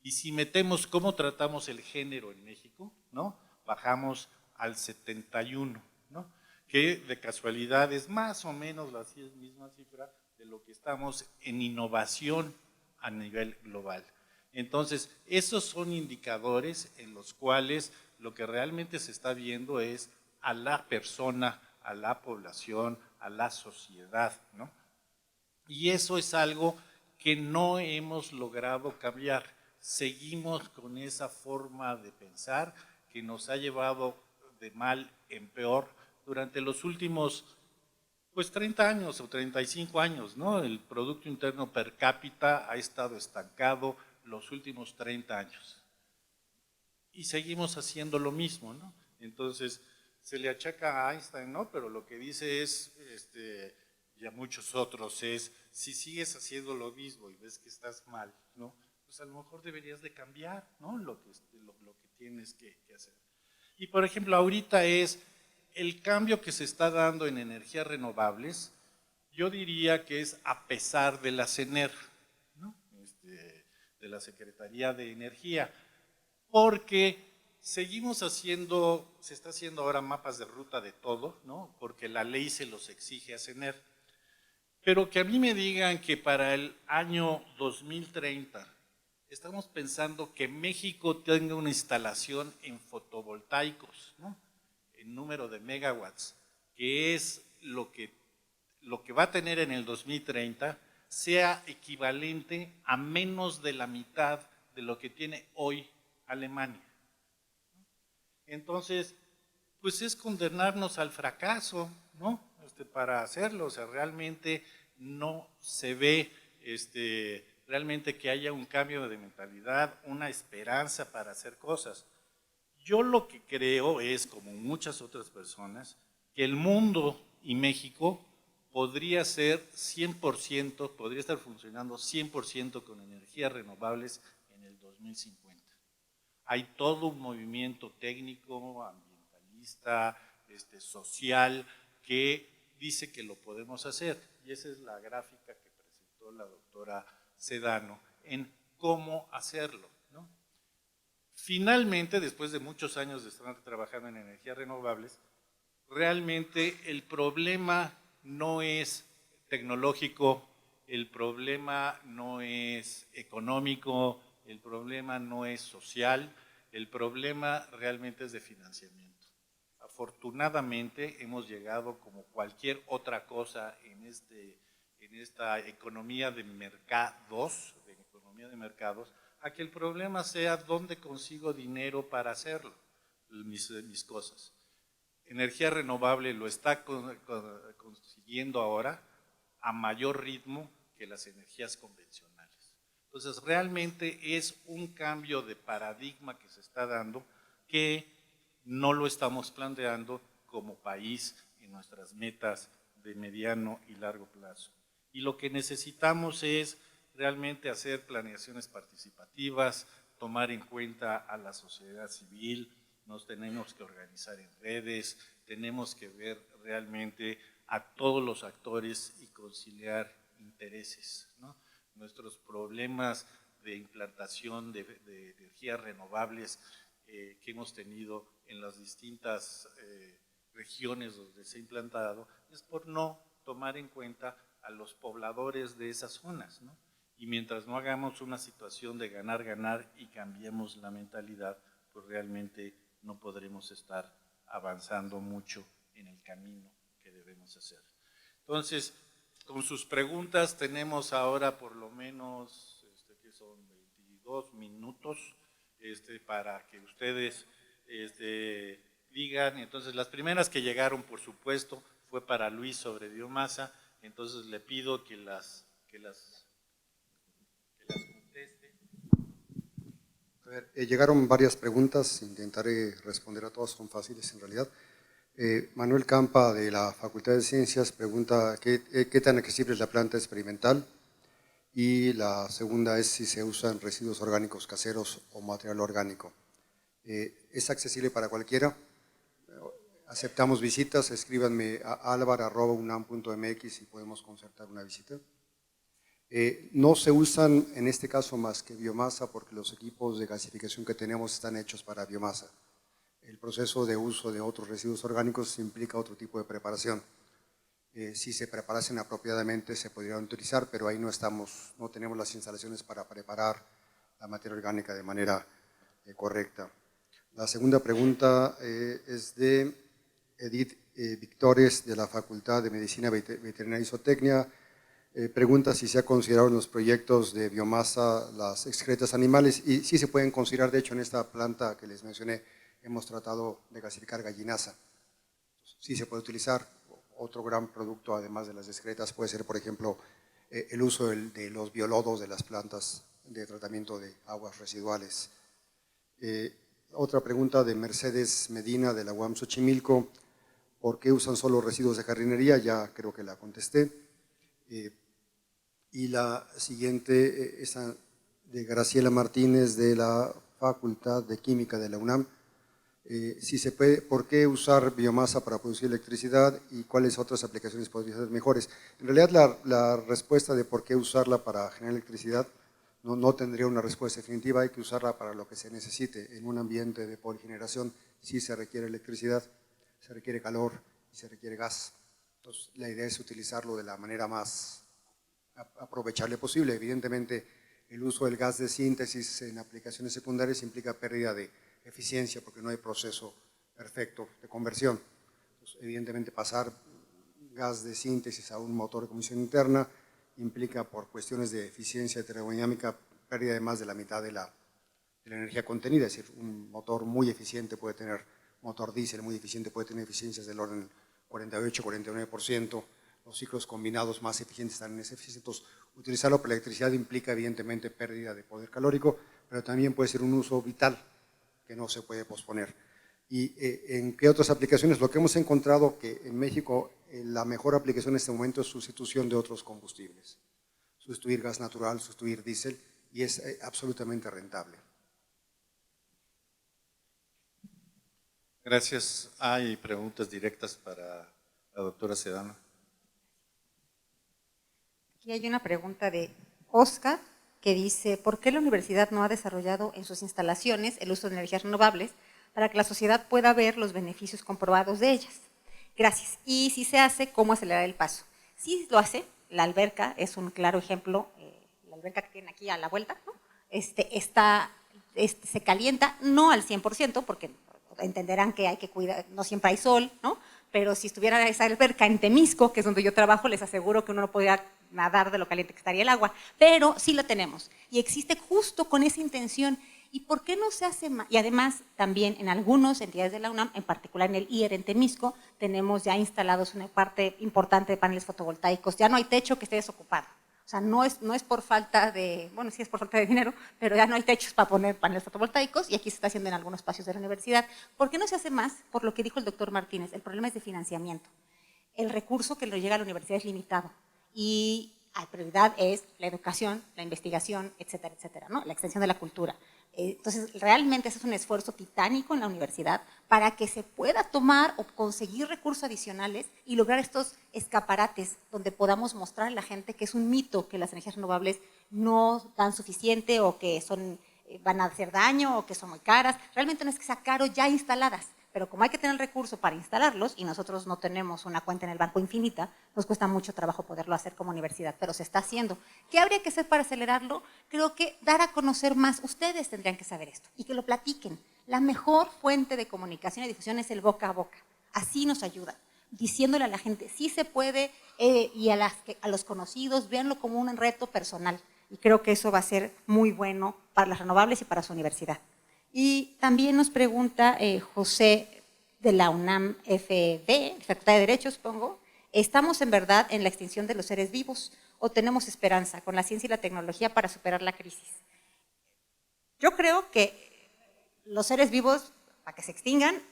Y si metemos cómo tratamos el género en México, ¿no? Bajamos al 71, ¿no? Que de casualidad es más o menos la misma cifra de lo que estamos en innovación a nivel global. Entonces, esos son indicadores en los cuales lo que realmente se está viendo es a la persona, a la población, a la sociedad, ¿no? Y eso es algo que no hemos logrado cambiar. Seguimos con esa forma de pensar que nos ha llevado de mal en peor durante los últimos, pues 30 años o 35 años, ¿no? El Producto Interno Per Cápita ha estado estancado los últimos 30 años. Y seguimos haciendo lo mismo, ¿no? Entonces, se le achaca a Einstein, ¿no? Pero lo que dice es, y a muchos otros, es, si sigues haciendo lo mismo y ves que estás mal, ¿no? Pues a lo mejor deberías de cambiar, ¿no? Lo que tienes que hacer. Y por ejemplo, ahorita es el cambio que se está dando en energías renovables, yo diría que es a pesar de la CENER, ¿no? De la Secretaría de Energía, porque seguimos haciendo, se está haciendo ahora mapas de ruta de todo, ¿no? Porque la ley se los exige a CENER. Pero que a mí me digan que para el año 2030 estamos pensando que México tenga una instalación en fotovoltaicos, ¿no? En número de megawatts, que es lo que va a tener en el 2030, sea equivalente a menos de la mitad de lo que tiene hoy Alemania. Entonces, pues es condenarnos al fracaso, ¿no? Para hacerlo, o sea, realmente no se ve realmente que haya un cambio de mentalidad, una esperanza para hacer cosas. Yo lo que creo es, como muchas otras personas, que el mundo y México podría ser 100%, podría estar funcionando 100% con energías renovables en el 2050. Hay todo un movimiento técnico, ambientalista, social, que dice que lo podemos hacer. Y esa es la gráfica que presentó la doctora Sedano en cómo hacerlo, ¿no? Finalmente, después de muchos años de estar trabajando en energías renovables, realmente el problema no es tecnológico, el problema no es económico, el problema no es social, el problema realmente es de financiamiento. Afortunadamente hemos llegado, como cualquier otra cosa en esta economía de mercados, a que el problema sea dónde consigo dinero para hacerlo, mis cosas. Energía renovable lo está consiguiendo ahora a mayor ritmo que las energías convencionales. Entonces, realmente es un cambio de paradigma que se está dando que no lo estamos planteando como país en nuestras metas de mediano y largo plazo. Y lo que necesitamos es realmente hacer planeaciones participativas, tomar en cuenta a la sociedad civil, nos tenemos que organizar en redes, tenemos que ver realmente a todos los actores y conciliar intereses, ¿no? Nuestros problemas de implantación de energías renovables que hemos tenido en las distintas regiones donde se ha implantado es por no tomar en cuenta a los pobladores de esas zonas, ¿no? Y mientras no hagamos una situación de ganar, ganar y cambiemos la mentalidad, pues realmente no podremos estar avanzando mucho en el camino que debemos hacer. Entonces, con sus preguntas tenemos ahora por lo menos, que son 22 minutos, para que ustedes digan. Entonces, las primeras que llegaron, por supuesto, fue para Luis sobre biomasa, entonces le pido que las conteste. A ver, llegaron varias preguntas, intentaré responder a todas, son fáciles en realidad. Manuel Campa, de la Facultad de Ciencias, pregunta qué tan accesible es la planta experimental, y la segunda es si se usan residuos orgánicos caseros o material orgánico. Es accesible para cualquiera, aceptamos visitas, escríbanme a alvar@unam.mx y podemos concertar una visita. No se usan en este caso más que biomasa porque los equipos de gasificación que tenemos están hechos para biomasa. El proceso de uso de otros residuos orgánicos implica otro tipo de preparación. Si se preparasen apropiadamente se podrían utilizar, pero ahí no tenemos las instalaciones para preparar la materia orgánica de manera correcta. La segunda pregunta es de Edith Victores, de la Facultad de Medicina Veterinaria y Zootecnia. Pregunta si se ha considerado en los proyectos de biomasa las excretas animales, y sí se pueden considerar. De hecho, en esta planta que les mencioné hemos tratado de gasificar gallinaza. Sí se puede utilizar. Otro gran producto, además de las excretas, puede ser, por ejemplo, el uso de los biolodos de las plantas de tratamiento de aguas residuales. Otra pregunta de Mercedes Medina, de la UAM Xochimilco: ¿por qué usan solo residuos de jardinería? Ya creo que la contesté. Y la siguiente, esa de Graciela Martínez, de la Facultad de Química de la UNAM. Si se puede, ¿por qué usar biomasa para producir electricidad y cuáles otras aplicaciones podrían ser mejores? En realidad la respuesta de por qué usarla para generar electricidad no tendría una respuesta definitiva. Hay que usarla para lo que se necesite. En un ambiente de poligeneración sí se requiere electricidad, se requiere calor y se requiere gas. Entonces la idea es utilizarlo de la manera más aprovechable posible. Evidentemente el uso del gas de síntesis en aplicaciones secundarias implica pérdida de eficiencia porque no hay proceso perfecto de conversión. Entonces, evidentemente pasar gas de síntesis a un motor de combustión interna implica, por cuestiones de eficiencia termodinámica, pérdida de más de la mitad de la energía contenida. Es decir, un motor muy eficiente puede tener, motor diésel muy eficiente puede tener eficiencias del orden 48-49%. Los ciclos combinados más eficientes están en esa eficiencia. Entonces, utilizarlo para electricidad implica evidentemente pérdida de poder calórico, pero también puede ser un uso vital que no se puede posponer. ¿Y en qué otras aplicaciones? Lo que hemos encontrado que en México la mejor aplicación en este momento es sustitución de otros combustibles. Sustituir gas natural, sustituir diésel, y es absolutamente rentable. Gracias. ¿Hay preguntas directas para la doctora Sedano? Aquí hay una pregunta de Oscar que dice: ¿por qué la universidad no ha desarrollado en sus instalaciones el uso de energías renovables para que la sociedad pueda ver los beneficios comprobados de ellas? Gracias. Y si se hace, ¿cómo acelerar el paso? Sí lo hace. La alberca es un claro ejemplo. La alberca que tienen aquí a la vuelta, ¿no? Se calienta, no al 100%, porque entenderán que hay que cuidar, no siempre hay sol, ¿no? Pero si estuviera esa alberca en Temisco, que es donde yo trabajo, les aseguro que uno no podría nadar de lo caliente que estaría el agua, pero sí la tenemos y existe justo con esa intención. ¿Y por qué no se hace más? Y además también en algunas entidades de la UNAM, en particular en el IER en Temisco, tenemos ya instalados una parte importante de paneles fotovoltaicos. Ya no hay techo que esté desocupado. O sea, no es por falta de, bueno, sí es por falta de dinero, pero ya no hay techos para poner paneles fotovoltaicos, y aquí se está haciendo en algunos espacios de la universidad. ¿Por qué no se hace más? Por lo que dijo el doctor Martínez, el problema es de financiamiento. El recurso que le llega a la universidad es limitado y la prioridad es la educación, la investigación, etcétera, etcétera, ¿no? La extensión de la cultura. Entonces, realmente ese es un esfuerzo titánico en la universidad para que se pueda tomar o conseguir recursos adicionales y lograr estos escaparates donde podamos mostrar a la gente que es un mito que las energías renovables no dan suficiente o que van a hacer daño o que son muy caras. Realmente no es que sea caro ya instaladas, pero como hay que tener el recurso para instalarlos y nosotros no tenemos una cuenta en el banco infinita, nos cuesta mucho trabajo poderlo hacer como universidad, pero se está haciendo. ¿Qué habría que hacer para acelerarlo? Creo que dar a conocer más. Ustedes tendrían que saber esto y que lo platiquen. La mejor fuente de comunicación y difusión es el boca a boca. Así nos ayuda, diciéndole a la gente, sí se puede, y a los conocidos, véanlo como un reto personal. Y creo que eso va a ser muy bueno para las renovables y para su universidad. Y también nos pregunta José de la UNAM FB, Facultad de Derecho, supongo, ¿estamos en verdad en la extinción de los seres vivos o tenemos esperanza con la ciencia y la tecnología para superar la crisis? Yo creo que los seres vivos, para que se extingan,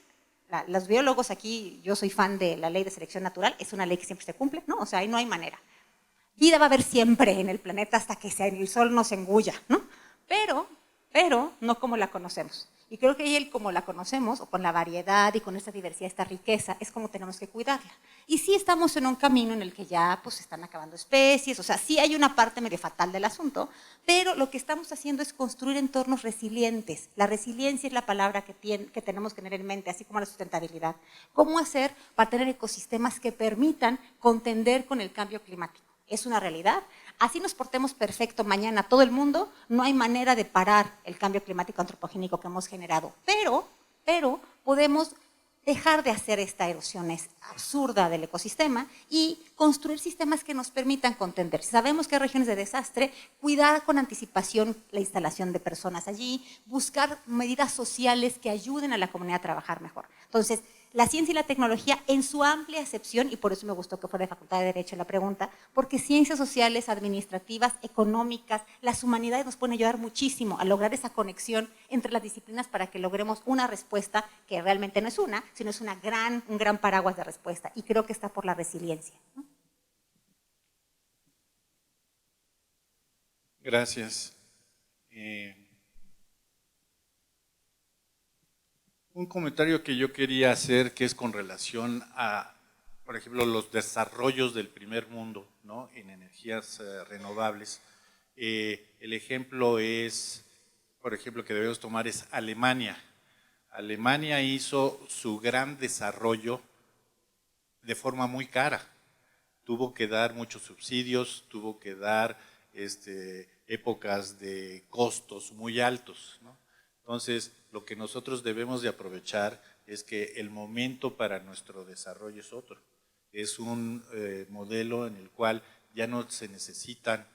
los biólogos aquí, yo soy fan de la ley de selección natural, es una ley que siempre se cumple, ¿no? O sea, ahí no hay manera. Vida va a haber siempre en el planeta hasta que el sol nos engulla, ¿no? Pero no como la conocemos. Y creo que ahí, como la conocemos, o con la variedad y con esta diversidad, esta riqueza, es como tenemos que cuidarla. Y sí estamos en un camino en el que ya pues, se están acabando especies, o sea, sí hay una parte medio fatal del asunto, pero lo que estamos haciendo es construir entornos resilientes. La resiliencia es la palabra que tenemos que tener en mente, así como la sustentabilidad. ¿Cómo hacer para tener ecosistemas que permitan contender con el cambio climático? Es una realidad. Así nos portemos perfecto mañana todo el mundo, no hay manera de parar el cambio climático antropogénico que hemos generado. Pero podemos dejar de hacer esta erosión absurda del ecosistema y construir sistemas que nos permitan contender. Si sabemos que hay regiones de desastre, cuidar con anticipación la instalación de personas allí, buscar medidas sociales que ayuden a la comunidad a trabajar mejor. Entonces, la ciencia y la tecnología en su amplia acepción, y por eso me gustó que fuera de Facultad de Derecho la pregunta, porque ciencias sociales, administrativas, económicas, las humanidades nos pueden ayudar muchísimo a lograr esa conexión entre las disciplinas para que logremos una respuesta que realmente no es una, sino es un gran paraguas de respuesta, y creo que está por la resiliencia, ¿no? Gracias. Un comentario que yo quería hacer, que es con relación a, por ejemplo, los desarrollos del primer mundo, ¿no?, en energías renovables. El ejemplo es, por ejemplo, que debemos tomar es Alemania. Alemania hizo su gran desarrollo de forma muy cara. Tuvo que dar muchos subsidios, tuvo que dar épocas de costos muy altos, ¿no? Entonces, lo que nosotros debemos de aprovechar es que el momento para nuestro desarrollo es otro. Es un modelo en el cual ya no se necesitan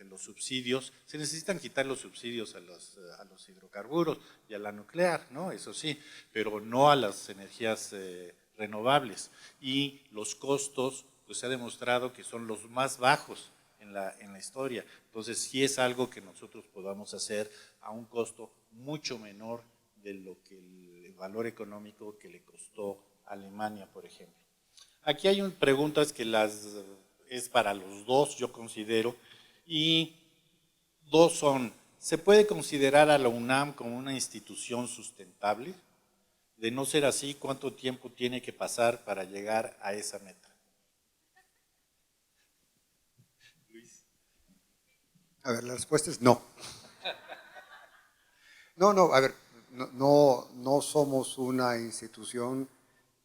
los subsidios, se necesitan quitar los subsidios a los hidrocarburos y a la nuclear, ¿no? Eso sí, pero no a las energías renovables. Y los costos, pues se ha demostrado que son los más bajos en la historia. Entonces, sí es algo que nosotros podamos hacer a un costo mucho menor de lo que el valor económico que le costó a Alemania, por ejemplo. Aquí hay preguntas que es para los dos, yo considero, y dos son: ¿se puede considerar a la UNAM como una institución sustentable? De no ser así, ¿cuánto tiempo tiene que pasar para llegar a esa meta? Luis. A ver, la respuesta es no. No, a ver, no somos una institución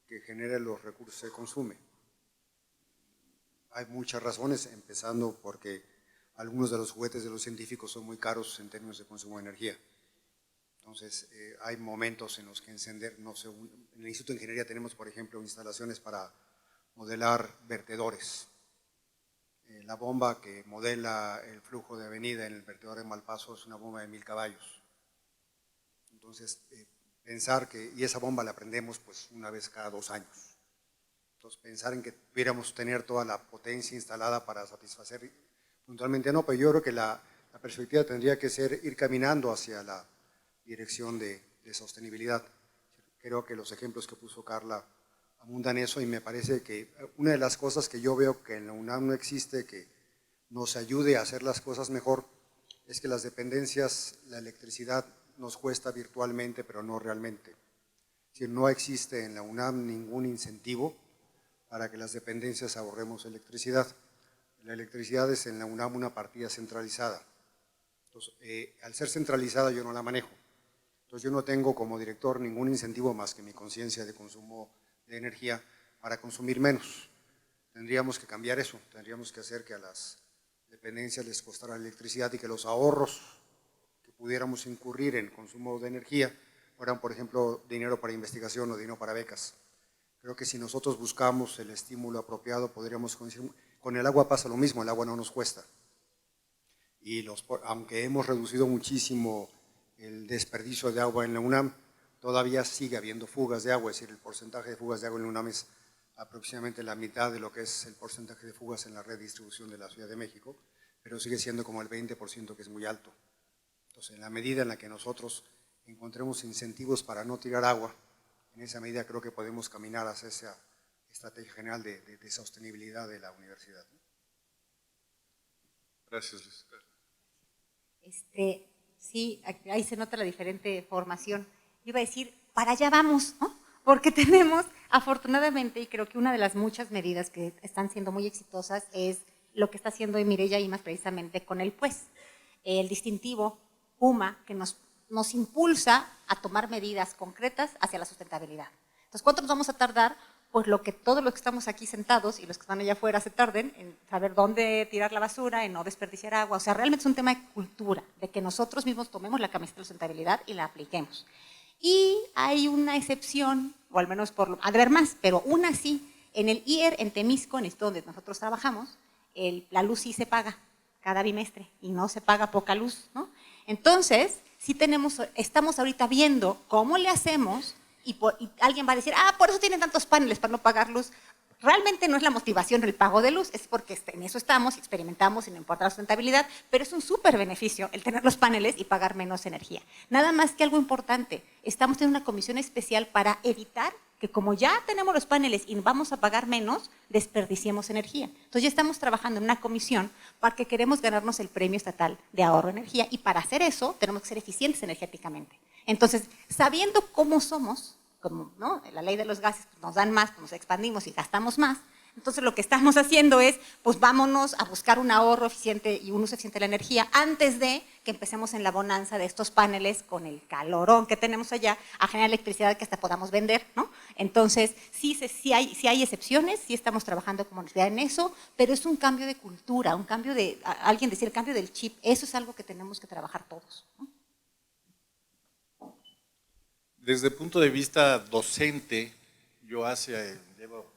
que genere los recursos que consume. Hay muchas razones, empezando porque algunos de los juguetes de los científicos son muy caros en términos de consumo de energía. Entonces, hay momentos en los que encender, no sé, en el Instituto de Ingeniería tenemos, por ejemplo, instalaciones para modelar vertedores. La bomba que modela el flujo de avenida en el vertedor de Malpaso es una bomba de 1000 caballos. Entonces, pensar que, y esa bomba la prendemos pues una vez cada 2 años. Entonces, pensar en que pudiéramos tener toda la potencia instalada para satisfacer puntualmente no, pero yo creo que la perspectiva tendría que ser ir caminando hacia la dirección de sostenibilidad. Creo que los ejemplos que puso Carla abundan eso, y me parece que una de las cosas que yo veo que en la UNAM no existe, que nos ayude a hacer las cosas mejor, es que las dependencias, la electricidad nos cuesta virtualmente, pero no realmente. Es decir, no existe en la UNAM ningún incentivo para que las dependencias ahorremos electricidad. La electricidad es en la UNAM una partida centralizada. Entonces, al ser centralizada yo no la manejo. Entonces yo no tengo como director ningún incentivo más que mi conciencia de consumo de energía para consumir menos. Tendríamos que cambiar eso, tendríamos que hacer que a las dependencias les costara la electricidad y que los ahorros que pudiéramos incurrir en consumo de energía fueran, por ejemplo, dinero para investigación o dinero para becas. Creo que si nosotros buscamos el estímulo apropiado, podríamos conseguir. Con el agua pasa lo mismo, el agua no nos cuesta. Y aunque hemos reducido muchísimo el desperdicio de agua en la UNAM, todavía sigue habiendo fugas de agua, es decir, el porcentaje de fugas de agua en la UNAM es aproximadamente la mitad de lo que es el porcentaje de fugas en la red de distribución de la Ciudad de México, pero sigue siendo como el 20%, que es muy alto. Entonces, en la medida en la que nosotros encontremos incentivos para no tirar agua, en esa medida creo que podemos caminar hacia esa estrategia general de sostenibilidad de la universidad. Gracias, Luis. Sí, ahí se nota la diferente formación. Iba a decir, para allá vamos, ¿no? Porque tenemos, afortunadamente, y creo que una de las muchas medidas que están siendo muy exitosas es lo que está haciendo Mireya Imas precisamente con el PUES, el distintivo PUMA, que nos impulsa a tomar medidas concretas hacia la sustentabilidad. Entonces, ¿cuánto nos vamos a tardar? Pues todos los que estamos aquí sentados y los que están allá afuera se tarden en saber dónde tirar la basura, en no desperdiciar agua. O sea, realmente es un tema de cultura, de que nosotros mismos tomemos la camiseta de sustentabilidad y la apliquemos. Y hay una excepción, o al menos ha de haber más, pero una sí. En el IER, en Temisco, en esto donde nosotros trabajamos, la luz sí se paga cada bimestre y no se paga poca luz, ¿no? Entonces, sí estamos ahorita viendo cómo le hacemos. Y alguien va a decir, por eso tienen tantos paneles, para no pagar luz. Realmente no es la motivación el pago de luz, es porque en eso estamos, experimentamos y no importa la sustentabilidad, pero es un súper beneficio el tener los paneles y pagar menos energía. Nada más que algo importante, estamos en una comisión especial para evitar que como ya tenemos los paneles y vamos a pagar menos, desperdiciemos energía. Entonces ya estamos trabajando en una comisión porque queremos ganarnos el premio estatal de ahorro de energía y para hacer eso tenemos que ser eficientes energéticamente. Entonces, sabiendo cómo somos, como ¿no? La ley de los gases pues, nos dan más, pues, nos expandimos y gastamos más, entonces lo que estamos haciendo es, pues vámonos a buscar un ahorro eficiente y un uso eficiente de la energía antes de que empecemos en la bonanza de estos paneles con el calorón que tenemos allá a generar electricidad que hasta podamos vender, ¿no? Entonces, sí hay excepciones, sí estamos trabajando como universidad en eso, pero es un cambio de cultura, un cambio de, alguien decía, el cambio del chip, eso es algo que tenemos que trabajar todos, ¿no? Desde el punto de vista docente, yo llevo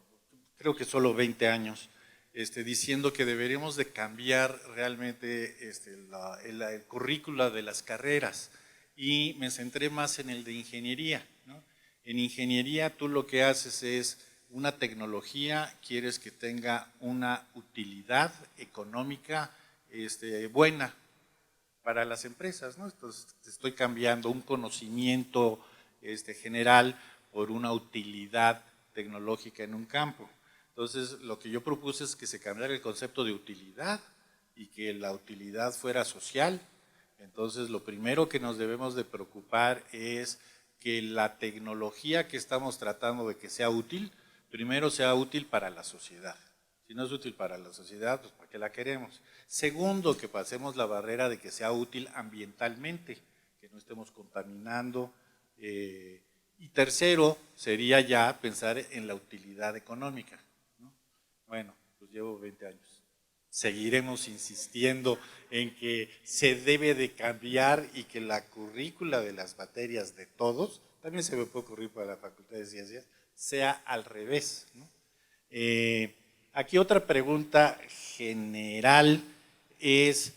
creo que solo 20 años, diciendo que deberíamos de cambiar realmente el currícula de las carreras y me centré más en el de ingeniería, ¿no? En ingeniería tú lo que haces es una tecnología, quieres que tenga una utilidad económica buena para las empresas, ¿no? Entonces estoy cambiando un conocimiento general por una utilidad tecnológica en un campo. Entonces, lo que yo propuse es que se cambiara el concepto de utilidad y que la utilidad fuera social. Entonces, lo primero que nos debemos de preocupar es que la tecnología que estamos tratando de que sea útil, primero sea útil para la sociedad. Si no es útil para la sociedad, pues ¿para qué la queremos? Segundo, que pasemos la barrera de que sea útil ambientalmente, que no estemos contaminando. Y tercero, sería ya pensar en la utilidad económica, ¿no? Bueno, pues llevo 20 años. Seguiremos insistiendo en que se debe de cambiar y que la currícula de las materias de todos, también se me puede ocurrir para la Facultad de Ciencias, sea al revés, ¿no? Aquí otra pregunta general es,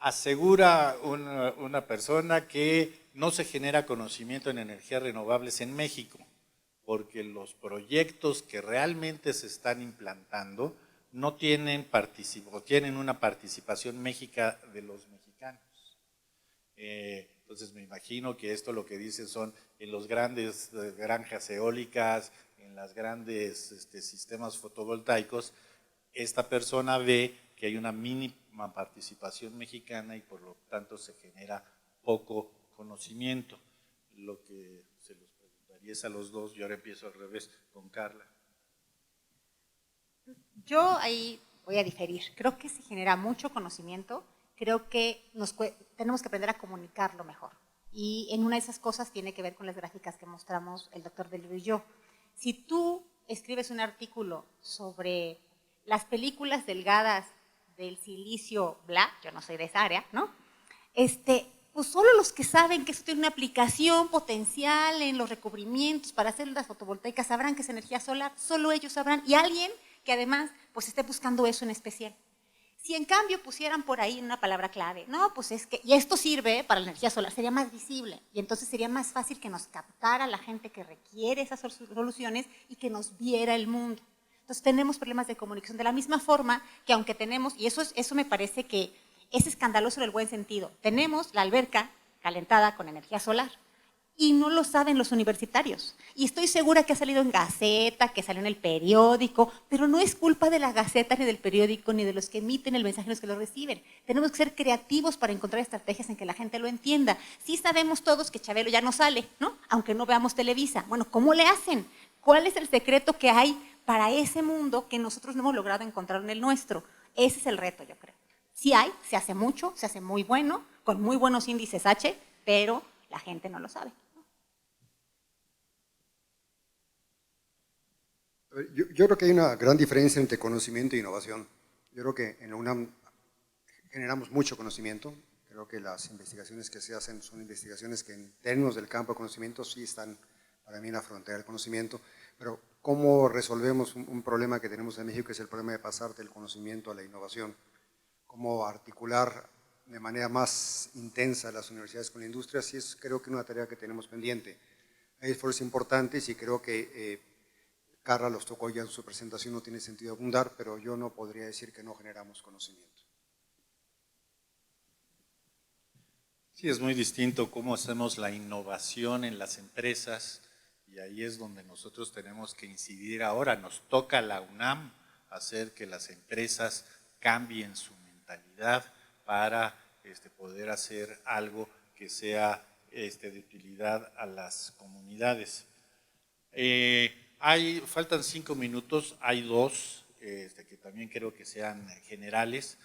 asegura una persona que no se genera conocimiento en energías renovables en México, porque los proyectos que realmente se están implantando no tienen una participación méxica de los mexicanos. Entonces me imagino que esto lo que dicen son en los grandes granjas eólicas, en los grandes sistemas fotovoltaicos, esta persona ve que hay una mínima participación mexicana y por lo tanto se genera poco conocimiento. Lo que se los preguntaría es a los dos, y ahora empiezo al revés con Carla. Yo ahí voy a diferir, creo que se genera mucho conocimiento, creo que tenemos que aprender a comunicarlo mejor. Y en una de esas cosas tiene que ver con las gráficas que mostramos el doctor Delio y yo. Si tú escribes un artículo sobre las películas delgadas del silicio bla, yo no soy de esa área, ¿no? Pues solo los que saben que eso tiene una aplicación potencial en los recubrimientos para hacer las fotovoltaicas sabrán que es energía solar, solo ellos sabrán, y alguien que además pues esté buscando eso en especial. Si en cambio pusieran por ahí una palabra clave, no, pues es que, y esto sirve para la energía solar, sería más visible y entonces sería más fácil que nos captara la gente que requiere esas soluciones y que nos viera el mundo. Entonces tenemos problemas de comunicación de la misma forma que aunque tenemos, y eso me parece que es escandaloso en el buen sentido, tenemos la alberca calentada con energía solar y no lo saben los universitarios. Y estoy segura que ha salido en Gaceta, que salió en el periódico, pero no es culpa de la Gaceta, ni del periódico, ni de los que emiten el mensaje, ni de los que lo reciben. Tenemos que ser creativos para encontrar estrategias en que la gente lo entienda. Sí sabemos todos que Chabelo ya no sale, ¿no? Aunque no veamos Televisa. Bueno, ¿cómo le hacen? ¿Cuál es el secreto que hay para ese mundo que nosotros no hemos logrado encontrar en el nuestro? Ese es el reto, yo creo. Sí hay, se hace mucho, se hace muy bueno, con muy buenos índices H, pero la gente no lo sabe. Yo creo que hay una gran diferencia entre conocimiento e innovación. Yo creo que en la UNAM generamos mucho conocimiento. Creo que las investigaciones que se hacen son investigaciones que en términos del campo de conocimiento sí están para mí en la frontera del conocimiento, pero ¿cómo resolvemos un problema que tenemos en México, que es el problema de pasar del conocimiento a la innovación? ¿Cómo articular de manera más intensa las universidades con la industria? Sí es creo que una tarea que tenemos pendiente. Hay esfuerzos importantes y creo que Carla los tocó ya en su presentación, no tiene sentido abundar, pero yo no podría decir que no generamos conocimiento. Sí, es muy distinto cómo hacemos la innovación en las empresas y ahí es donde nosotros tenemos que incidir ahora. Nos toca a la UNAM hacer que las empresas cambien su mentalidad para poder hacer algo que sea de utilidad a las comunidades. Faltan 5 minutos, hay 2 que también creo que sean generales.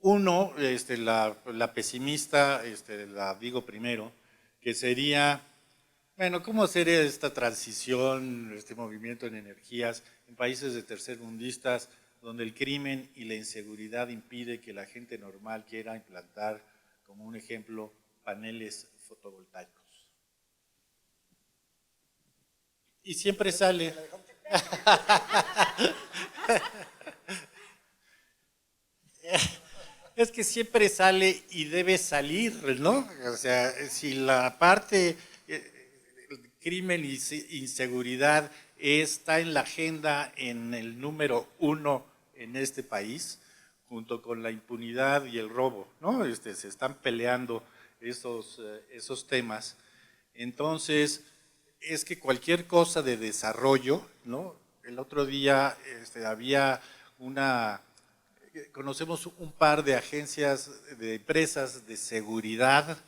Uno, la pesimista, la digo primero, que sería, bueno, ¿cómo hacer esta transición, este movimiento en energías en países de tercermundistas donde el crimen y la inseguridad impide que la gente normal quiera implantar, como un ejemplo, paneles fotovoltaicos? Y siempre sale. Es que siempre sale y debe salir, ¿no? O sea, si la parte crimen y inseguridad está en la agenda en el número 1 en este país, junto con la impunidad y el robo, ¿no? Se están peleando esos temas. Entonces, es que cualquier cosa de desarrollo, ¿no? El otro día había conocemos un par de agencias, de empresas de seguridad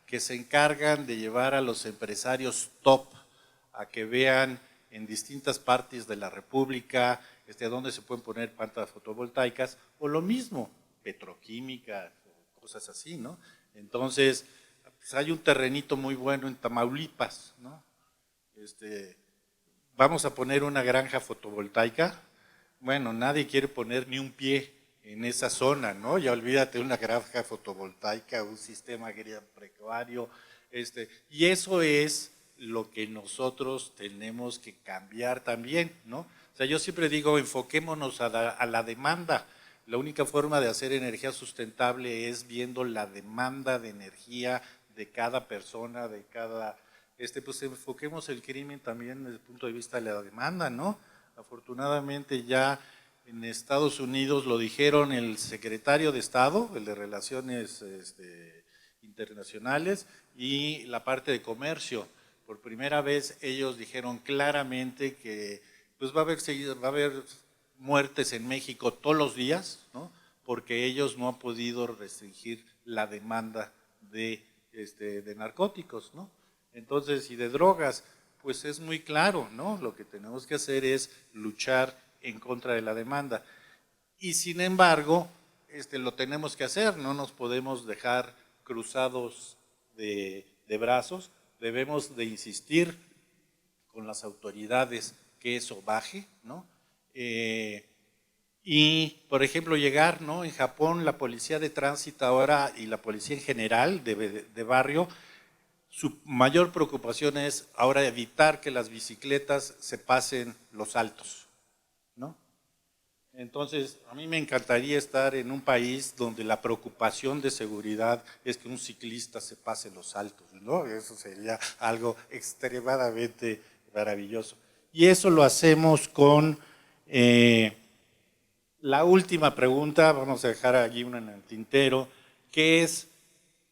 que se encargan de llevar a los empresarios top a que vean en distintas partes de la República dónde se pueden poner plantas fotovoltaicas o lo mismo, petroquímica, cosas así, ¿no? Entonces, pues hay un terrenito muy bueno en Tamaulipas, ¿no? Vamos a poner una granja fotovoltaica. Bueno, nadie quiere poner ni un pie en esa zona, ¿no? Ya olvídate una granja fotovoltaica, un sistema agropecuario, y eso es lo que nosotros tenemos que cambiar también, ¿no? O sea, yo siempre digo, enfoquémonos a la demanda. La única forma de hacer energía sustentable es viendo la demanda de energía de cada persona, de cada, pues enfoquemos el crimen también desde el punto de vista de la demanda, ¿no? Afortunadamente ya en Estados Unidos lo dijeron el secretario de Estado, el de Relaciones Internacionales y la parte de comercio. Por primera vez ellos dijeron claramente que pues va a haber muertes en México todos los días, ¿no? Porque ellos no han podido restringir la demanda de narcóticos, ¿no? Entonces, y de drogas, pues es muy claro, ¿no? Lo que tenemos que hacer es luchar en contra de la demanda. Y sin embargo, lo tenemos que hacer, no nos podemos dejar cruzados de brazos, debemos de insistir con las autoridades que eso baje, ¿no? Y, por ejemplo, llegar, ¿no? En Japón la policía de tránsito ahora y la policía en general de barrio, su mayor preocupación es ahora evitar que las bicicletas se pasen los altos, ¿no? Entonces, a mí me encantaría estar en un país donde la preocupación de seguridad es que un ciclista se pase los altos, ¿no? Eso sería algo extremadamente maravilloso. Y eso lo hacemos con la última pregunta, vamos a dejar aquí una en el tintero, que es,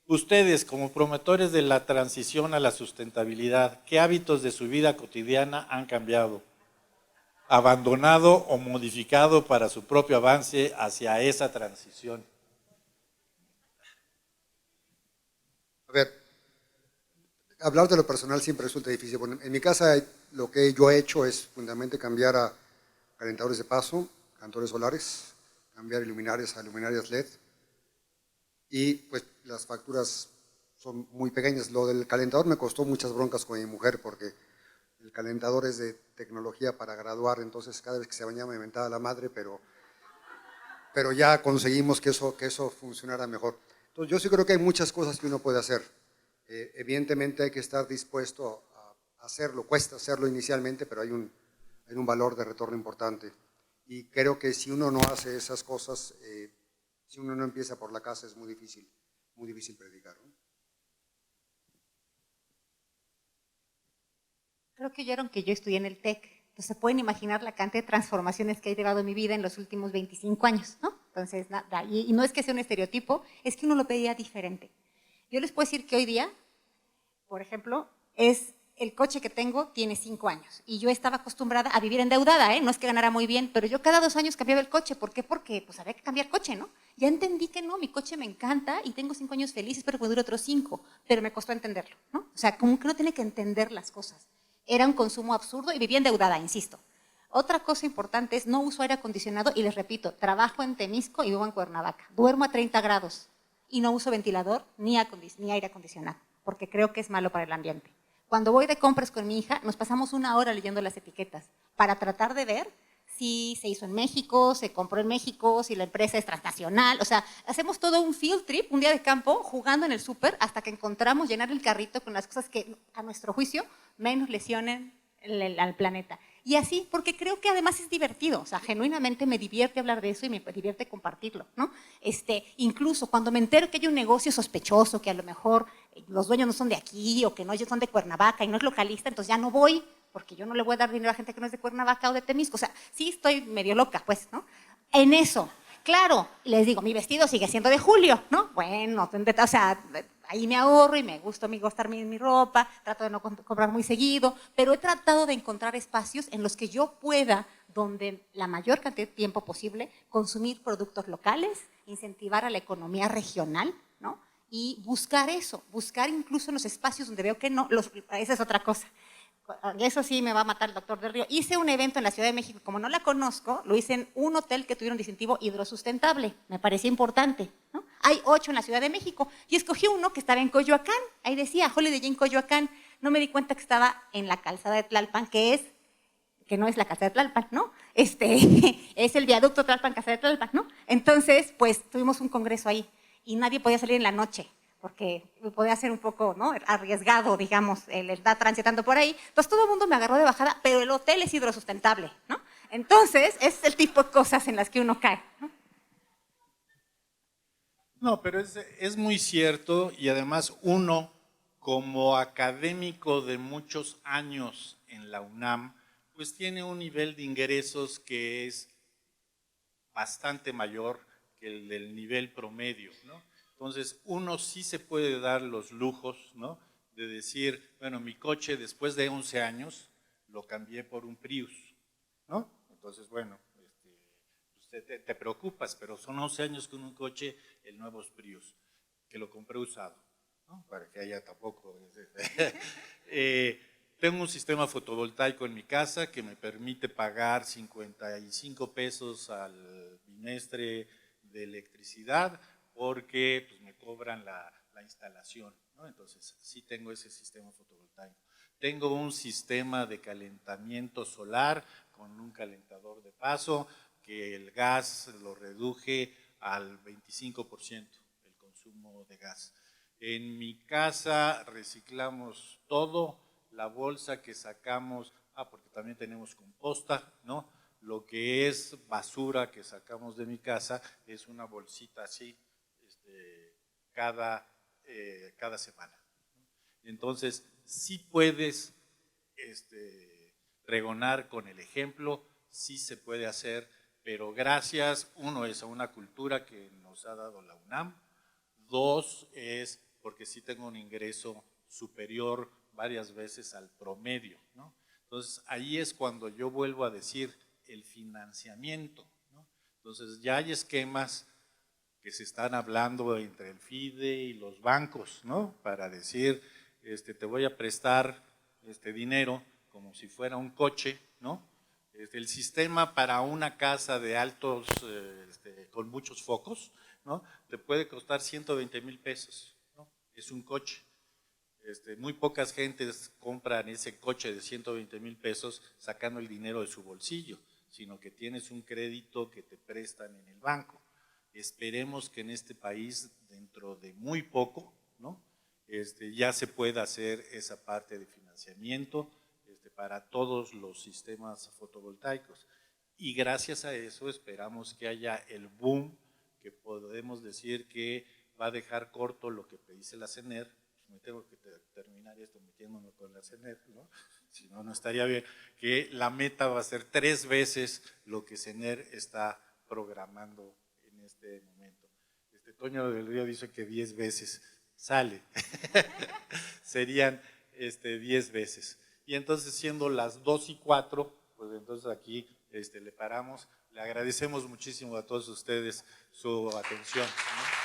ustedes como promotores de la transición a la sustentabilidad, ¿qué hábitos de su vida cotidiana han cambiado, abandonado o modificado para su propio avance hacia esa transición? A ver, hablar de lo personal siempre resulta difícil. Bueno, en mi casa lo que yo he hecho es fundamentalmente cambiar a calentadores de paso, calentadores solares, cambiar luminarias a luminarias LED, y pues las facturas son muy pequeñas. Lo del calentador me costó muchas broncas con mi mujer porque el calentador es de tecnología para graduar, entonces cada vez que se bañaba me mentaba la madre, pero ya conseguimos que eso funcionara mejor. Entonces yo sí creo que hay muchas cosas que uno puede hacer. Evidentemente hay que estar dispuesto a hacerlo, cuesta hacerlo inicialmente, pero hay un valor de retorno importante. Y creo que si uno no hace esas cosas, si uno no empieza por la casa, es muy difícil predicar, ¿no? Creo que oyeron que yo estudié en el TEC, entonces pueden imaginar la cantidad de transformaciones que ha llevado mi vida en los últimos 25 años, ¿no? Entonces, nada, y no es que sea un estereotipo, es que uno lo veía diferente. Yo les puedo decir que hoy día, por ejemplo, el coche que tengo tiene 5 años y yo estaba acostumbrada a vivir endeudada, ¿eh? No es que ganara muy bien, pero yo cada 2 años cambiaba el coche. ¿Por qué? Porque pues había que cambiar coche, ¿no? Ya entendí que no, mi coche me encanta y tengo 5 años felices, pero que dure otros 5, pero me costó entenderlo, ¿no? O sea, como que uno tiene que entender las cosas. Era un consumo absurdo y vivía endeudada, insisto. Otra cosa importante es no uso aire acondicionado y les repito, trabajo en Temisco y vivo en Cuernavaca. Duermo a 30 grados y no uso ventilador ni aire acondicionado porque creo que es malo para el ambiente. Cuando voy de compras con mi hija, nos pasamos 1 hora leyendo las etiquetas para tratar de ver si se hizo en México, se compró en México, si la empresa es transnacional. O sea, hacemos todo un field trip, un día de campo, jugando en el súper hasta que encontramos llenar el carrito con las cosas que, a nuestro juicio, menos lesionen al planeta. Y así, porque creo que además es divertido, o sea, genuinamente me divierte hablar de eso y me divierte compartirlo, ¿no? Incluso cuando me entero que hay un negocio sospechoso, que a lo mejor los dueños no son de aquí o que no son de Cuernavaca y no es localista, entonces ya no voy, porque yo no le voy a dar dinero a gente que no es de Cuernavaca o de Temisco. O sea, sí estoy medio loca, pues, ¿no? En eso, claro, les digo, mi vestido sigue siendo de Julio, ¿no? Bueno, o sea, ahí me ahorro y me gusta gastar mi ropa, trato de no comprar muy seguido, pero he tratado de encontrar espacios en los que yo pueda, donde la mayor cantidad de tiempo posible, consumir productos locales, incentivar a la economía regional, ¿no? Y buscar eso, buscar incluso en los espacios donde veo que no, esa es otra cosa. Eso sí me va a matar el doctor Del Río. Hice un evento en la Ciudad de México, como no la conozco, lo hice en un hotel que tuviera un distintivo hidrosustentable. Me parecía importante, ¿no? Hay 8 en la Ciudad de México y escogí uno que estaba en Coyoacán. Ahí decía Holiday Inn Coyoacán. No me di cuenta que estaba en la calzada de Tlalpan, que no es la calzada de Tlalpan, ¿no? Es el viaducto Tlalpan, calzada de Tlalpan, ¿no? Entonces, pues tuvimos un congreso ahí y nadie podía salir en la noche, porque podía ser un poco, ¿no?, arriesgado, digamos, el estar transitando por ahí. Entonces todo el mundo me agarró de bajada, pero el hotel es hidrosustentable, ¿no? Entonces es el tipo de cosas en las que uno cae, ¿no? No, pero es muy cierto y además uno, como académico de muchos años en la UNAM, pues tiene un nivel de ingresos que es bastante mayor que el del nivel promedio, ¿no? Entonces, uno sí se puede dar los lujos, ¿no?, de decir, bueno, mi coche después de 11 años lo cambié por un Prius, ¿no? Entonces, bueno, pues te preocupas, pero son 11 años con un coche, el nuevo es Prius, que lo compré usado, ¿no?, para que haya tampoco… Tengo un sistema fotovoltaico en mi casa que me permite pagar 55 pesos al bimestre de electricidad porque pues, me cobran la instalación, ¿no? Entonces sí tengo ese sistema fotovoltaico. Tengo un sistema de calentamiento solar con un calentador de paso que el gas lo reduje al 25% el consumo de gas. En mi casa reciclamos todo. La bolsa que sacamos, porque también tenemos composta, ¿no?, Lo que es basura que sacamos de mi casa es una bolsita así cada semana. Entonces, sí puedes pregonar con el ejemplo, sí se puede hacer, pero gracias, uno es a una cultura que nos ha dado la UNAM, dos es porque sí tengo un ingreso superior varias veces al promedio, ¿no? Entonces, ahí es cuando yo vuelvo a decir el financiamiento, ¿no? Entonces, ya hay esquemas que se están hablando entre el FIDE y los bancos, ¿no? Para decir, te voy a prestar dinero como si fuera un coche, ¿no? El sistema para una casa de altos, con muchos focos, ¿no? Te puede costar 120,000 pesos, ¿no? Es un coche. Muy pocas gentes compran ese coche de 120,000 pesos sacando el dinero de su bolsillo, sino que tienes un crédito que te prestan en el banco. Esperemos que en este país, dentro de muy poco, ¿no? Ya se pueda hacer esa parte de financiamiento para todos los sistemas fotovoltaicos. Y gracias a eso esperamos que haya el boom que podemos decir que va a dejar corto lo que predice la CENER. Me tengo que terminar esto metiéndome con la CENER, ¿no? Si no, no estaría bien, que la meta va a ser 3 veces lo que CENER está programando en este momento. Toño del Río dice que 10 veces sale, serían 10 veces. Y entonces siendo las 2:04, pues entonces aquí le paramos. Le agradecemos muchísimo a todos ustedes su atención, ¿no?